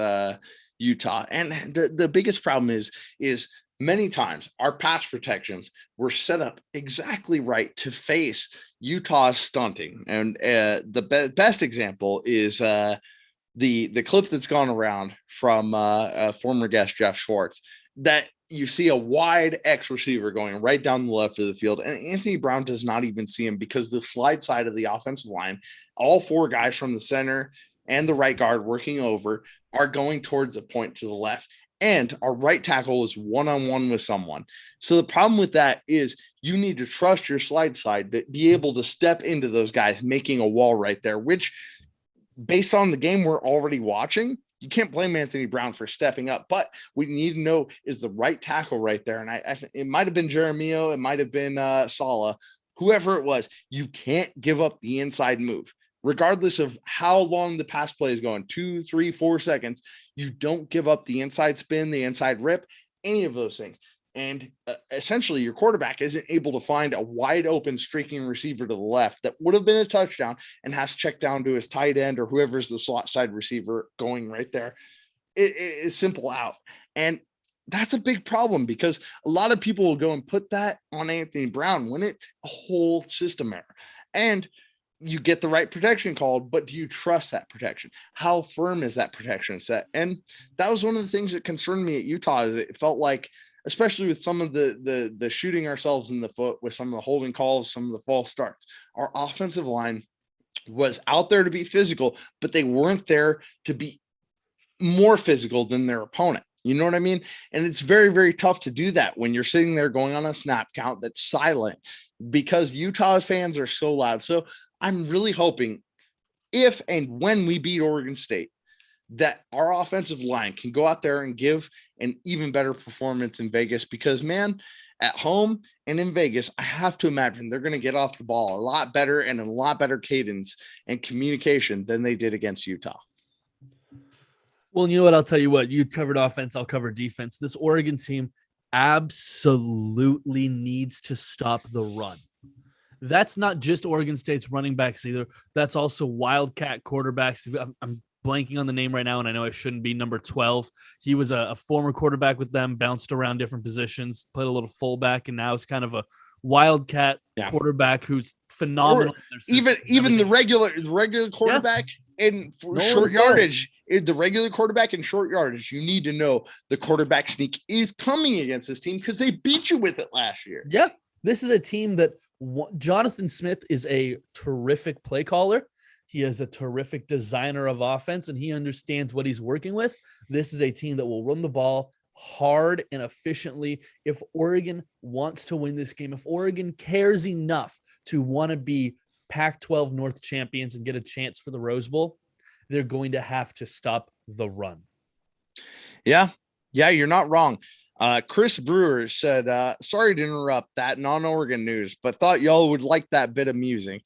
A: Utah. And the biggest problem is many times our pass protections were set up exactly right to face Utah's stunting. And the best example is the clip that's gone around from former guest Jeff Schwartz, that you see a wide X receiver going right down the left of the field, and Anthony Brown does not even see him because the slide side of the offensive line, all four guys from the center and the right guard working over, are going towards a point to the left. And our right tackle is one-on-one with someone. So the problem with that is you need to trust your slide side to be able to step into those guys making a wall right there, which, based on the game we're already watching, you can't blame Anthony Brown for stepping up. But what you need to know is the right tackle right there. And it might have been Jeremio, it might have been Saleh, whoever it was. You can't give up the inside move. Regardless of how long the pass play is going, 2, 3, 4 seconds, you don't give up the inside spin, the inside rip, any of those things. And essentially your quarterback isn't able to find a wide open streaking receiver to the left that would have been a touchdown and has to check down to his tight end or whoever's the slot side receiver going right there. It is simple out. And that's a big problem because a lot of people will go and put that on Anthony Brown when it's a whole system error. And you get the right protection called, but do you trust that protection? How firm is that protection set? And that was one of the things that concerned me at Utah, is it felt like, especially with some of the shooting ourselves in the foot with some of the holding calls, some of the false starts, our offensive line was out there to be physical, but they weren't there to be more physical than their opponent. You know what I mean? And it's very, very tough to do that when you're sitting there going on a snap count that's silent because Utah fans are so loud. So I'm really hoping if and when we beat Oregon State, that our offensive line can go out there and give an even better performance in Vegas, because, man, at home and in Vegas, I have to imagine they're going to get off the ball a lot better and a lot better cadence and communication than they did against Utah.
B: Well, you know what? I'll tell you what. You covered offense, I'll cover defense. This Oregon team absolutely needs to stop the run. That's not just Oregon State's running backs either. That's also Wildcat quarterbacks. I'm blanking on the name right now, and I know I shouldn't be. Number 12. He was a former quarterback with them, bounced around different positions, played a little fullback, and now is kind of a Wildcat quarterback who's phenomenal.
A: Even the regular quarterback in short yardage. The regular quarterback in short yardage, you need to know the quarterback sneak is coming against this team because they beat you with it last year.
B: Yeah, this is a team that Jonathan Smith is a terrific play caller. He is a terrific designer of offense, and he understands what he's working with. This is a team that will run the ball hard and efficiently. If Oregon wants to win this game, if Oregon cares enough to want to be Pac-12 North champions and get a chance for the Rose Bowl, they're going to have to stop the run.
A: Yeah, you're not wrong. Chris Brewer said, sorry to interrupt that non-Oregon news, but thought y'all would like that bit of music.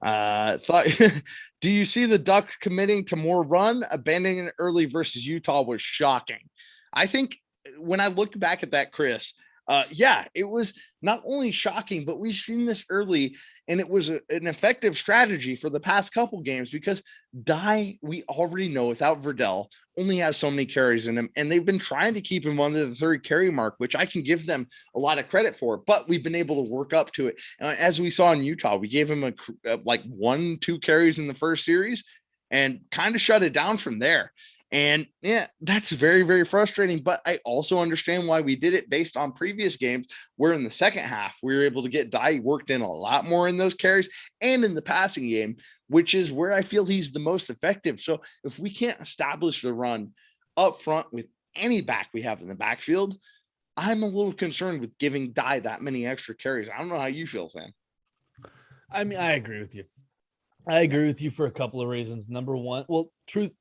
A: Do you see the Ducks committing to more run? Abandoning it early versus Utah was shocking. I think when I look back at that, Chris, it was not only shocking, but we've seen this early, and it was an effective strategy for the past couple games because Dye, we already know without Verdell, only has so many carries in him, and they've been trying to keep him under the 30 carry mark, which I can give them a lot of credit for, but we've been able to work up to it. As we saw in Utah, we gave him like 1-2 carries in the first series and kind of shut it down from there. And yeah, that's very, very frustrating. But I also understand why we did it based on previous games where in the second half, we were able to get Dye worked in a lot more in those carries and in the passing game, which is where I feel he's the most effective. So if we can't establish the run up front with any back we have in the backfield, I'm a little concerned with giving Dye that many extra carries. I don't know how you feel, Sam.
B: I mean, I agree with you. I agree with you for a couple of reasons. Number one, well, truth,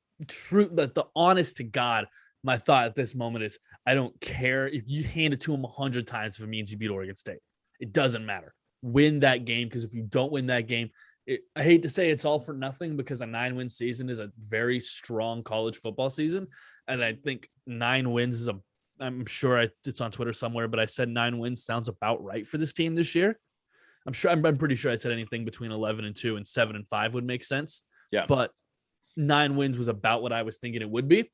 B: but the honest to God, my thought at this moment is I don't care if you hand it to him 100 times if it means you beat Oregon State. It doesn't matter. Win that game, because if you don't win that game, I hate to say it's all for nothing, because a 9-win season is a very strong college football season. And I think 9 wins is I'm sure it's on Twitter somewhere, but I said 9 wins sounds about right for this team this year. I'm pretty sure I said anything between 11-2 and 7-5 would make sense.
A: Yeah.
B: But 9 wins was about what I was thinking it would be.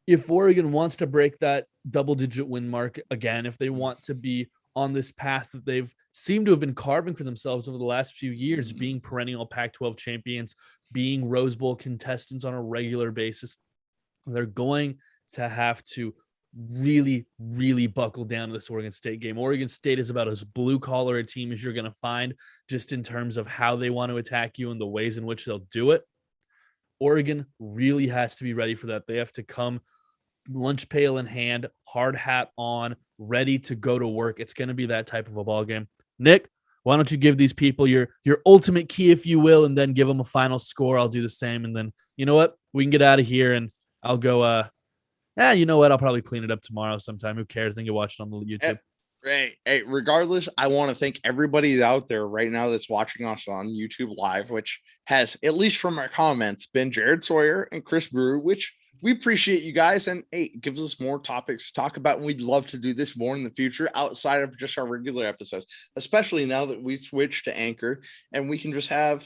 B: if Oregon wants to break that double-digit win mark again, if they want to be on this path that they've seemed to have been carving for themselves over the last few years, being perennial Pac-12 champions, being Rose Bowl contestants on a regular basis, they're going to have to really, really buckle down to this Oregon State game. Oregon State is about as blue-collar a team as you're going to find, just in terms of how they want to attack you and the ways in which they'll do it. Oregon really has to be ready for that. They have to come lunch pail in hand, hard hat on, ready to go to work. It's going to be that type of a ball game. Nick, why don't you give these people your ultimate key, if you will, and then give them a final score. I'll do the same. And then, you know what? We can get out of here and I'll go, you know what? I'll probably clean it up tomorrow sometime. Who cares? Then you watch it on the YouTube.
A: Hey, regardless, I want to thank everybody out there right now that's watching us on YouTube Live, which has, at least from our comments, been Jared Sawyer and Chris Brew, which we appreciate you guys. And hey, it gives us more topics to talk about. And we'd love to do this more in the future outside of just our regular episodes, especially now that we've switched to Anchor and we can just have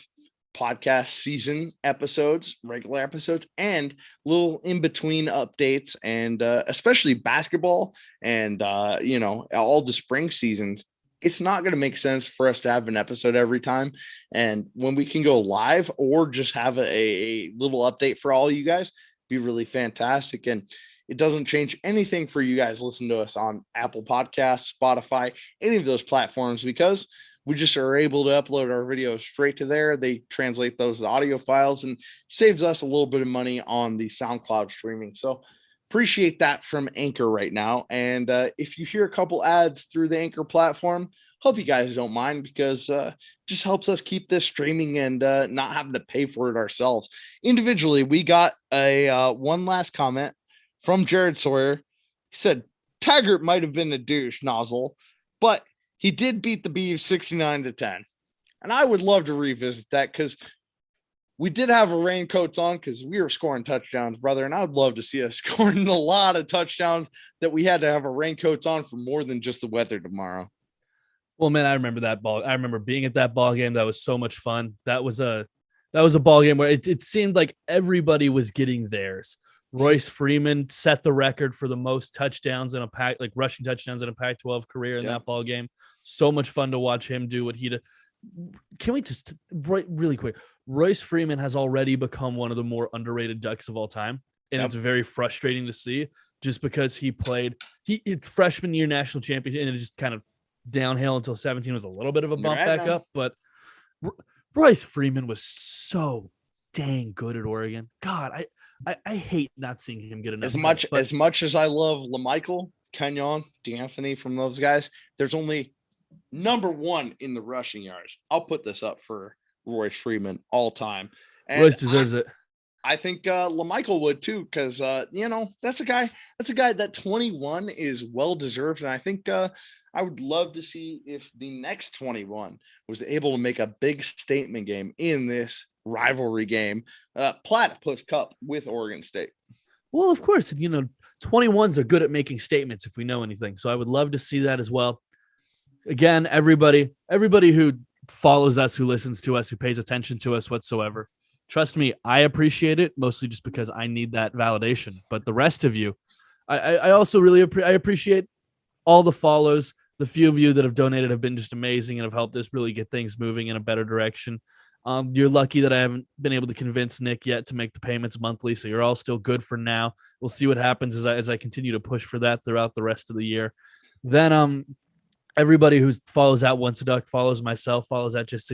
A: podcast season episodes, regular episodes, and little in between updates, and especially basketball and all the spring seasons. It's not going to make sense for us to have an episode every time, and when we can go live or just have a little update for all you guys, be really fantastic. And it doesn't change anything for you guys listening to us on Apple Podcasts, Spotify, any of those platforms, because we just are able to upload our videos straight to there. They translate those audio files and saves us a little bit of money on the SoundCloud streaming. So appreciate that from Anchor right now. And if you hear a couple ads through the Anchor platform, hope you guys don't mind, because just helps us keep this streaming and not having to pay for it ourselves. Individually, we got a one last comment from Jared Sawyer. He said, Taggart might have been a douche nozzle, but he did beat the Beavs 69-10. And I would love to revisit that, because we did have our raincoats on because we were scoring touchdowns, brother. And I would love to see us scoring a lot of touchdowns that we had to have our raincoats on for more than just the weather tomorrow.
B: Well, man, I remember that ball. I remember being at that ball game. That was so much fun. That was a ball game where it seemed like everybody was getting theirs. Royce Freeman set the record for the most touchdowns in a rushing touchdowns in a Pac-12 career in that ball game. So much fun to watch him do what he did. Can we just really quick? Royce Freeman has already become one of the more underrated Ducks of all time, and it's very frustrating to see, just because he played freshman year national championship, and it just kind of downhill until 17 was a little bit of a bump back up. But Royce Freeman was so dang good at Oregon. God, I hate not seeing him get enough.
A: As much as I love LaMichael, Kenyon, D'Anthony from those guys, there's only number one in the rushing yards. I'll put this up for Royce Freeman all time. And
B: Royce deserves it.
A: I think LaMichael would too, because that's a guy that 21 is well deserved. And I think I would love to see if the next 21 was able to make a big statement game in this rivalry game, Platypus Cup with Oregon State.
B: Well, of course, 21s are good at making statements if we know anything. So I would love to see that as well. Again, everybody who follows us, who listens to us, who pays attention to us whatsoever, trust me, I appreciate it, mostly just because I need that validation. But the rest of you, I also really appreciate all the follows. The few of you that have donated have been just amazing and have helped us really get things moving in a better direction. You're lucky that I haven't been able to convince Nick yet to make the payments monthly, so you're all still good for now. We'll see what happens as I continue to push for that throughout the rest of the year. Then everybody who follows at Once a Duck, follows myself, follows at just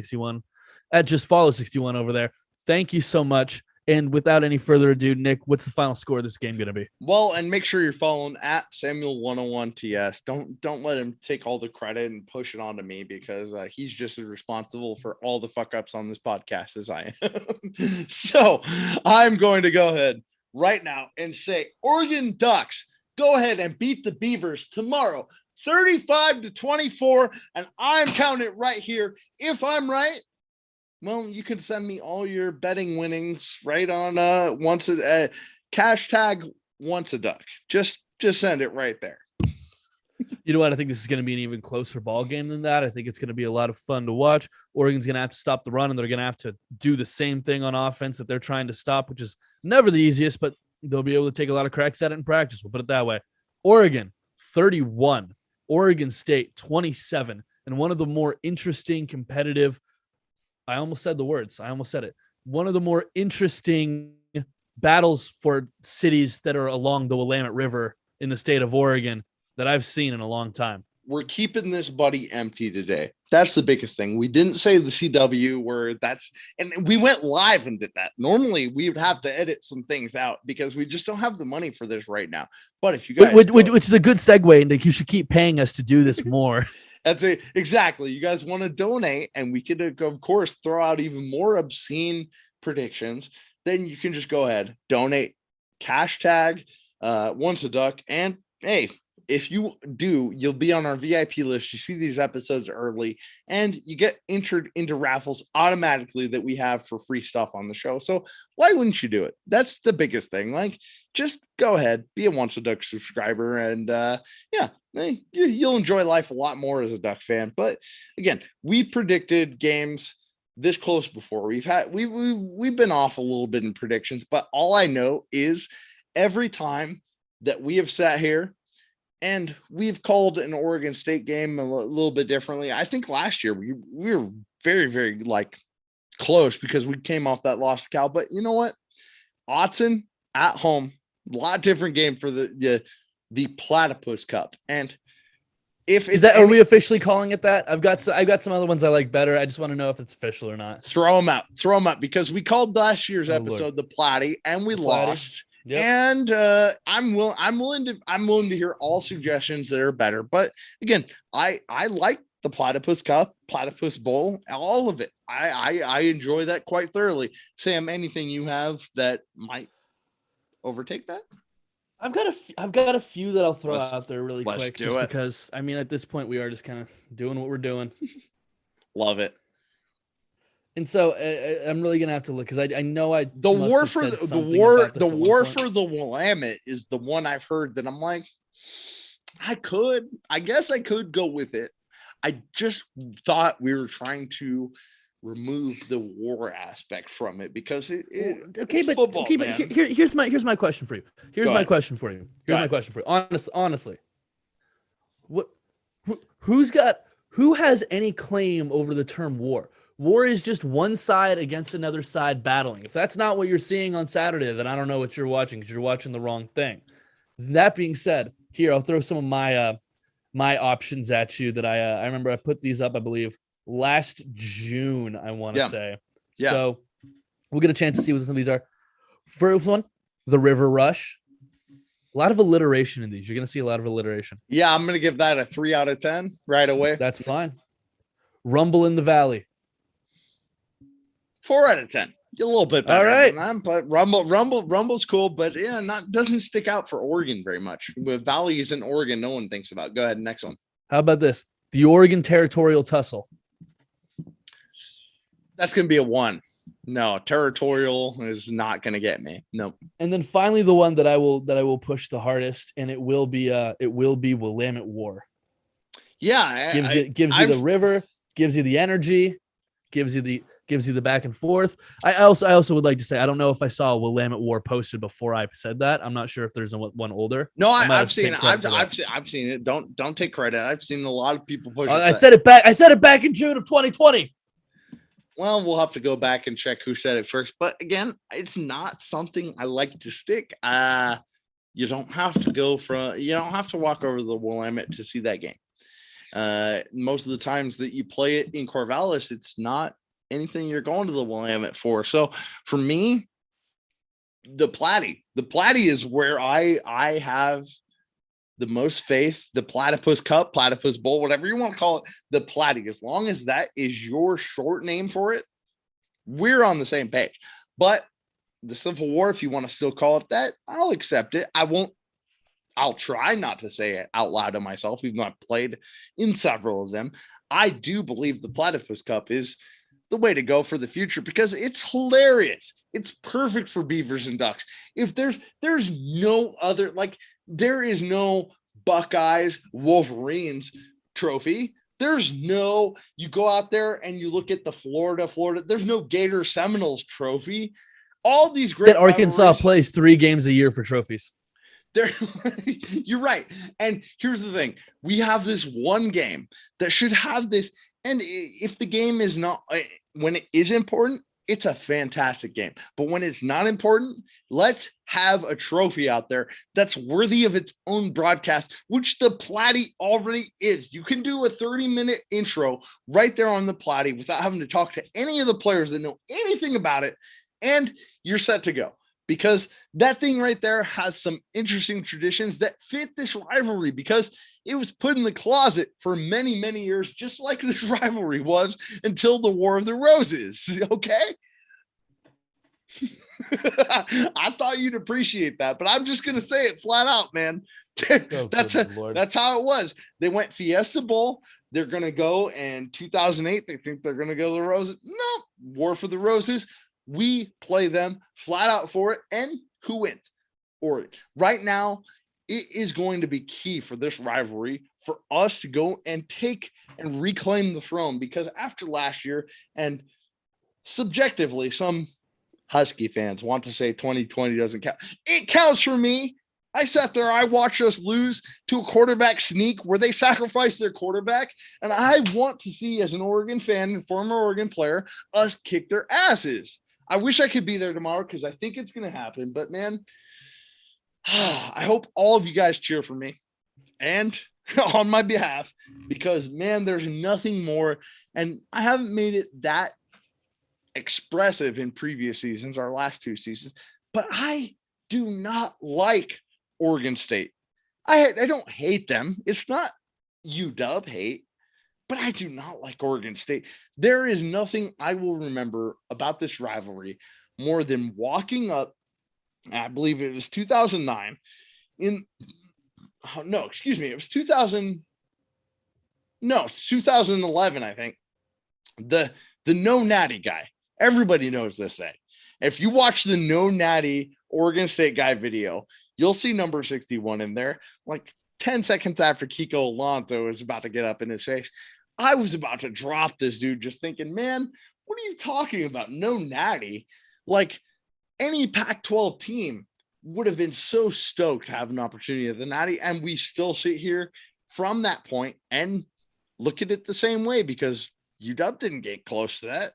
B: follow 61 over there. Thank you so much. And without any further ado, Nick, what's the final score of this game going to be?
A: Well, and make sure you're following at Samuel101TS. Don't let him take all the credit and push it onto me, because he's just as responsible for all the fuck ups on this podcast as I am. So I'm going to go ahead right now and say Oregon Ducks, go ahead and beat the Beavers tomorrow, 35-24. And I'm counting it right here. If I'm right, well, you can send me all your betting winnings right on hashtag Once a Duck. Just send it right there.
B: You know what? I think this is going to be an even closer ball game than that. I think it's going to be a lot of fun to watch. Oregon's going to have to stop the run, and they're going to have to do the same thing on offense that they're trying to stop, which is never the easiest, but they'll be able to take a lot of cracks at it in practice. We'll put it that way. Oregon, 31. Oregon State, 27. And one of the more interesting, competitive, I almost said the words. I almost said it. One of the more interesting battles for cities that are along the Willamette River in the state of Oregon that I've seen in a long time.
A: We're keeping this buddy empty today. That's the biggest thing. We didn't say the CW where and we went live and did that. Normally we would have to edit some things out because we just don't have the money for this right now. But if you guys,
B: which is a good segue, and you should keep paying us to do this more.
A: That's it. Exactly. You guys want to donate, and we could, of course, throw out even more obscene predictions. Then you can just go ahead, donate, cash tag, once a duck, and hey, if you do, you'll be on our VIP list. You see these episodes early, and you get entered into raffles automatically that we have for free stuff on the show. So why wouldn't you do it? That's the biggest thing. Like, just go ahead, be a once a duck subscriber, and you'll enjoy life a lot more as a Duck fan. But again, we predicted games this close before. We've been off a little bit in predictions, but all I know is every time that we have sat here and we've called an Oregon State game a little bit differently. I think last year we were very, very like close because we came off that loss to Cal. But you know what? Hudson at home, a lot different game for the Platypus Cup. And
B: are we officially calling it that? I've got some other ones I like better. I just want to know if it's official or not.
A: Throw them out because we called last year's episode the Platy and we lost. Yep. And I'm willing to hear all suggestions that are better. But again, I like the Platypus Cup, Platypus Bowl, all of it. I enjoy that quite thoroughly. Sam, anything you have that might overtake that?
B: I've got a few that I'll throw out there really quick, just because I mean at this point we are just kind of doing what we're doing.
A: Love it.
B: And so I'm really gonna have to look because I know
A: the war for the Willamette is the one I've heard that I'm like, I guess I could go with it. I just thought we were trying to remove the war aspect from it because it's football,
B: but here's my question for you. Here's my question for you. Honestly, who has any claim over the term war? War is just one side against another side battling. If that's not what you're seeing on Saturday, then I don't know what you're watching because you're watching the wrong thing. That being said, here I'll throw some of my options at you that I remember I put these up, I believe, last June, I want to say. Yeah. So we'll get a chance to see what some of these are. First one, the River Rush. A lot of alliteration in these. You're going to see a lot of alliteration.
A: Yeah, I'm going to give that a 3 out of 10 right away.
B: That's fine. Rumble in the Valley.
A: 4 out of 10. A little bit better.
B: All right.
A: Than that, but Rumble's cool, but yeah, doesn't stick out for Oregon very much. With Valley is in Oregon, no one thinks about. Go ahead, next one.
B: How about this? The Oregon Territorial Tussle.
A: That's going to be a 1. No, Territorial is not going to get me. Nope.
B: And then finally, the one that I will push the hardest, and it will be Willamette War.
A: Yeah,
B: gives you the river, gives you the energy, gives you the back and forth. I also would like to say I don't know if I saw Willamette War posted before I said that. I'm not sure if there's one older.
A: No, I've seen it. I've seen it. Don't take credit. I've seen a lot of people push.
B: I said it back in June of 2020.
A: Well, we'll have to go back and check who said it first. But again, it's not something I like to stick. You don't have to walk over the Willamette to see that game. Most of the times that you play it in Corvallis, it's not anything you're going to the Willamette for. So for me, the Platy is where I have the most faith. The Platypus Cup, Platypus Bowl, whatever you want to call it, the Platy, as long as that is your short name for it, we're on the same page. But the Civil War, if you want to still call it that, I'll accept it. I'll try not to say it out loud to myself, even though I've played in several of them. I do believe the Platypus Cup is the way to go for the future because it's hilarious. It's perfect for Beavers and Ducks. If there's no other, like, there is no Buckeyes, Wolverines trophy. You go out there and you look at the Florida, there's no Gator Seminoles trophy. all these great
B: that Arkansas
A: rivalries,
B: plays 3 games a year for trophies.
A: You're right. And here's the thing. We have this one game that should have this. And if the game is not, when it is important, it's a fantastic game. But when it's not important, let's have a trophy out there that's worthy of its own broadcast, which the Platte already is. You can do a 30-minute intro right there on the Platte without having to talk to any of the players that know anything about it. And you're set to go. Because that thing right there has some interesting traditions that fit this rivalry, because it was put in the closet for many, many years, just like this rivalry was until the War of the Roses. Okay. I thought you'd appreciate that, but I'm just going to say it flat out, man. That's how it was. They went Fiesta Bowl. They're going to go in 2008. They think they're going to go to the Roses. No, War for the Roses. We play them flat out for it. And who wins? Oregon. Right now, it is going to be key for this rivalry for us to go and take and reclaim the throne, because after last year, and subjectively, some Husky fans want to say 2020 doesn't count. It counts for me. I sat there, I watched us lose to a quarterback sneak where they sacrificed their quarterback. And I want to see, as an Oregon fan and former Oregon player, us kick their asses. I wish I could be there tomorrow because I think it's going to happen. But, man, I hope all of you guys cheer for me and on my behalf, because, man, there's nothing more. And I haven't made it that expressive in previous seasons, our last 2 seasons, but I do not like Oregon State. I don't hate them. It's not UW hate, but I do not like Oregon State. There is nothing I will remember about this rivalry more than walking up, I believe it was 2009 it was 2011, I think. The No Natty guy. Everybody knows this thing. If you watch the No Natty Oregon State guy video, you'll see number 61 in there. Like 10 seconds after Kiko Alonso is about to get up in his face, I was about to drop this dude just thinking, man, what are you talking about? No Natty. Like, any Pac-12 team would have been so stoked to have an opportunity at the Natty. And we still sit here from that point and look at it the same way, because UW didn't get close to that.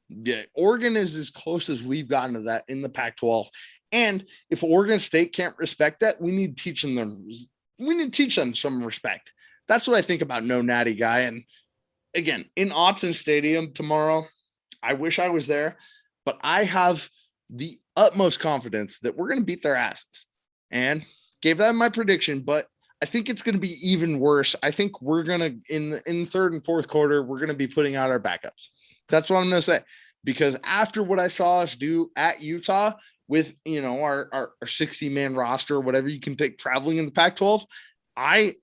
A: Yeah, Oregon is as close as we've gotten to that in the Pac-12. And if Oregon State can't respect that, we need to teach them some respect. That's what I think about No Natty guy. And again, in Autzen Stadium tomorrow, I wish I was there, but I have the utmost confidence that we're going to beat their asses, and gave that my prediction. But I think it's going to be even worse. I think we're going to, in third and fourth quarter, we're going to be putting out our backups. That's what I'm going to say, because after what I saw us do at Utah with, our 60-man roster, whatever you can take traveling in the Pac-12, I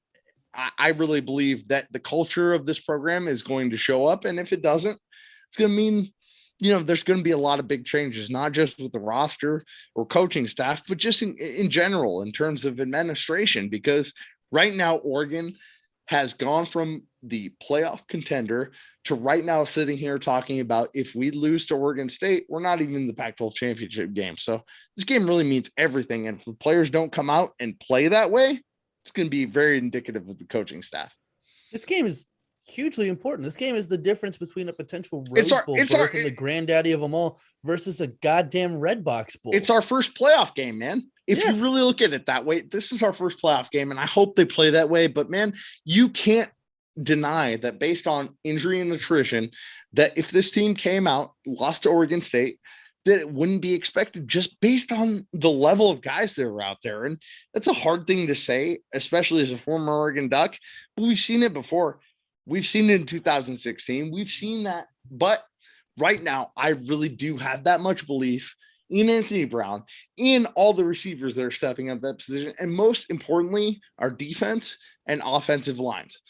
A: really believe that the culture of this program is going to show up. And if it doesn't, it's going to mean, there's going to be a lot of big changes, not just with the roster or coaching staff, but just in general, in terms of administration, because right now Oregon has gone from the playoff contender to right now sitting here talking about, if we lose to Oregon State, we're not even in the Pac-12 championship game. So this game really means everything. And if the players don't come out and play that way, it's going to be very indicative of the coaching staff.
B: This game is hugely important. This game is the difference between a potential Rose Bowl berth and the granddaddy of them all versus a goddamn Red Box Bowl.
A: It's our first playoff game, man. If you really look at it that way, this is our first playoff game, and I hope they play that way. But, man, you can't deny that based on injury and attrition, that if this team came out, lost to Oregon State, that it wouldn't be expected just based on the level of guys that are out there. And that's a hard thing to say, especially as a former Oregon Duck, but we've seen it before. We've seen it in 2016. We've seen that. But right now, I really do have that much belief in Anthony Brown, in all the receivers that are stepping up that position, and most importantly, our defense and offensive lines.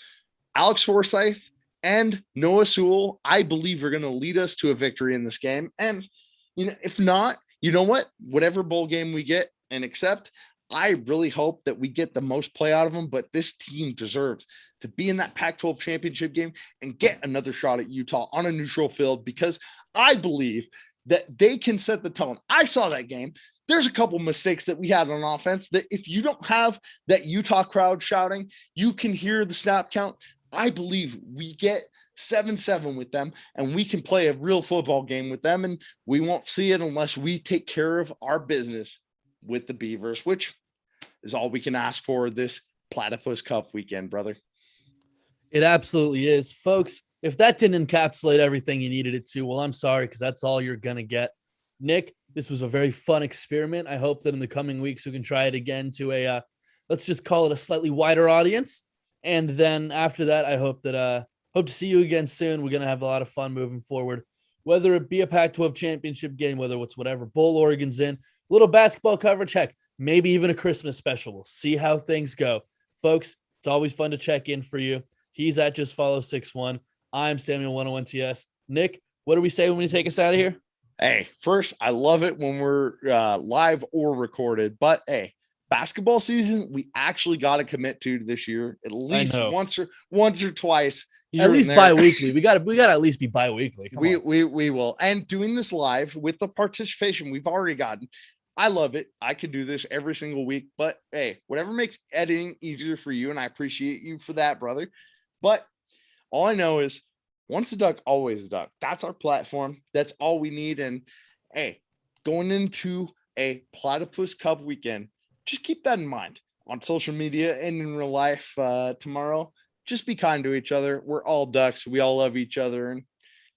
A: Alex Forsythe and Noah Sewell, I believe, are going to lead us to a victory in this game. And, if not, you know what? Whatever bowl game we get and accept, I really hope that we get the most play out of them. But this team deserves to be in that Pac-12 championship game and get another shot at Utah on a neutral field, because I believe that they can set the tone. I saw that game. There's a couple mistakes that we had on offense that if you don't have that Utah crowd shouting, you can hear the snap count. I believe we get 7-7 with them and we can play a real football game with them, and we won't see it unless we take care of our business with the Beavers, which is all we can ask for this Platypus Cup weekend, brother.
B: It absolutely is. Folks, if that didn't encapsulate everything you needed it to, well, I'm sorry, because that's all you're going to get. Nick, this was a very fun experiment. I hope that in the coming weeks we can try it again to a, let's just call it a slightly wider audience. And then after that, I hope to see you again soon. We're going to have a lot of fun moving forward, whether it be a Pac-12 championship game, whether it's whatever bowl Oregon's in, little basketball coverage, heck, maybe even a Christmas special. We'll see how things go. Folks, it's always fun to check in for you. He's at Just Follow 61. I'm Samuel 101TS. Nick, what do we say when we take us out of here?
A: Hey, first, I love it when we're live or recorded, but hey, basketball season, we actually got to commit to this year, at least once or twice.
B: At least bi-weekly. We got to at least be bi-weekly.
A: We will. And doing this live with the participation we've already gotten, I love it. I could do this every single week, but hey, whatever makes editing easier for you, and I appreciate you for that, brother. But all I know is once a duck, always a duck. That's our platform. That's all we need. And hey, going into a Platypus Cup weekend, just keep that in mind on social media and in real life tomorrow. Just be kind to each other. We're all ducks. We all love each other, and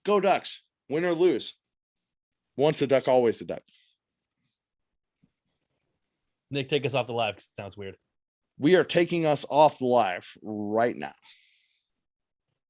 A: go Ducks, win or lose. Once a duck, always a duck.
B: Nick, take us off the live because it sounds weird.
A: We are taking us off the live right now.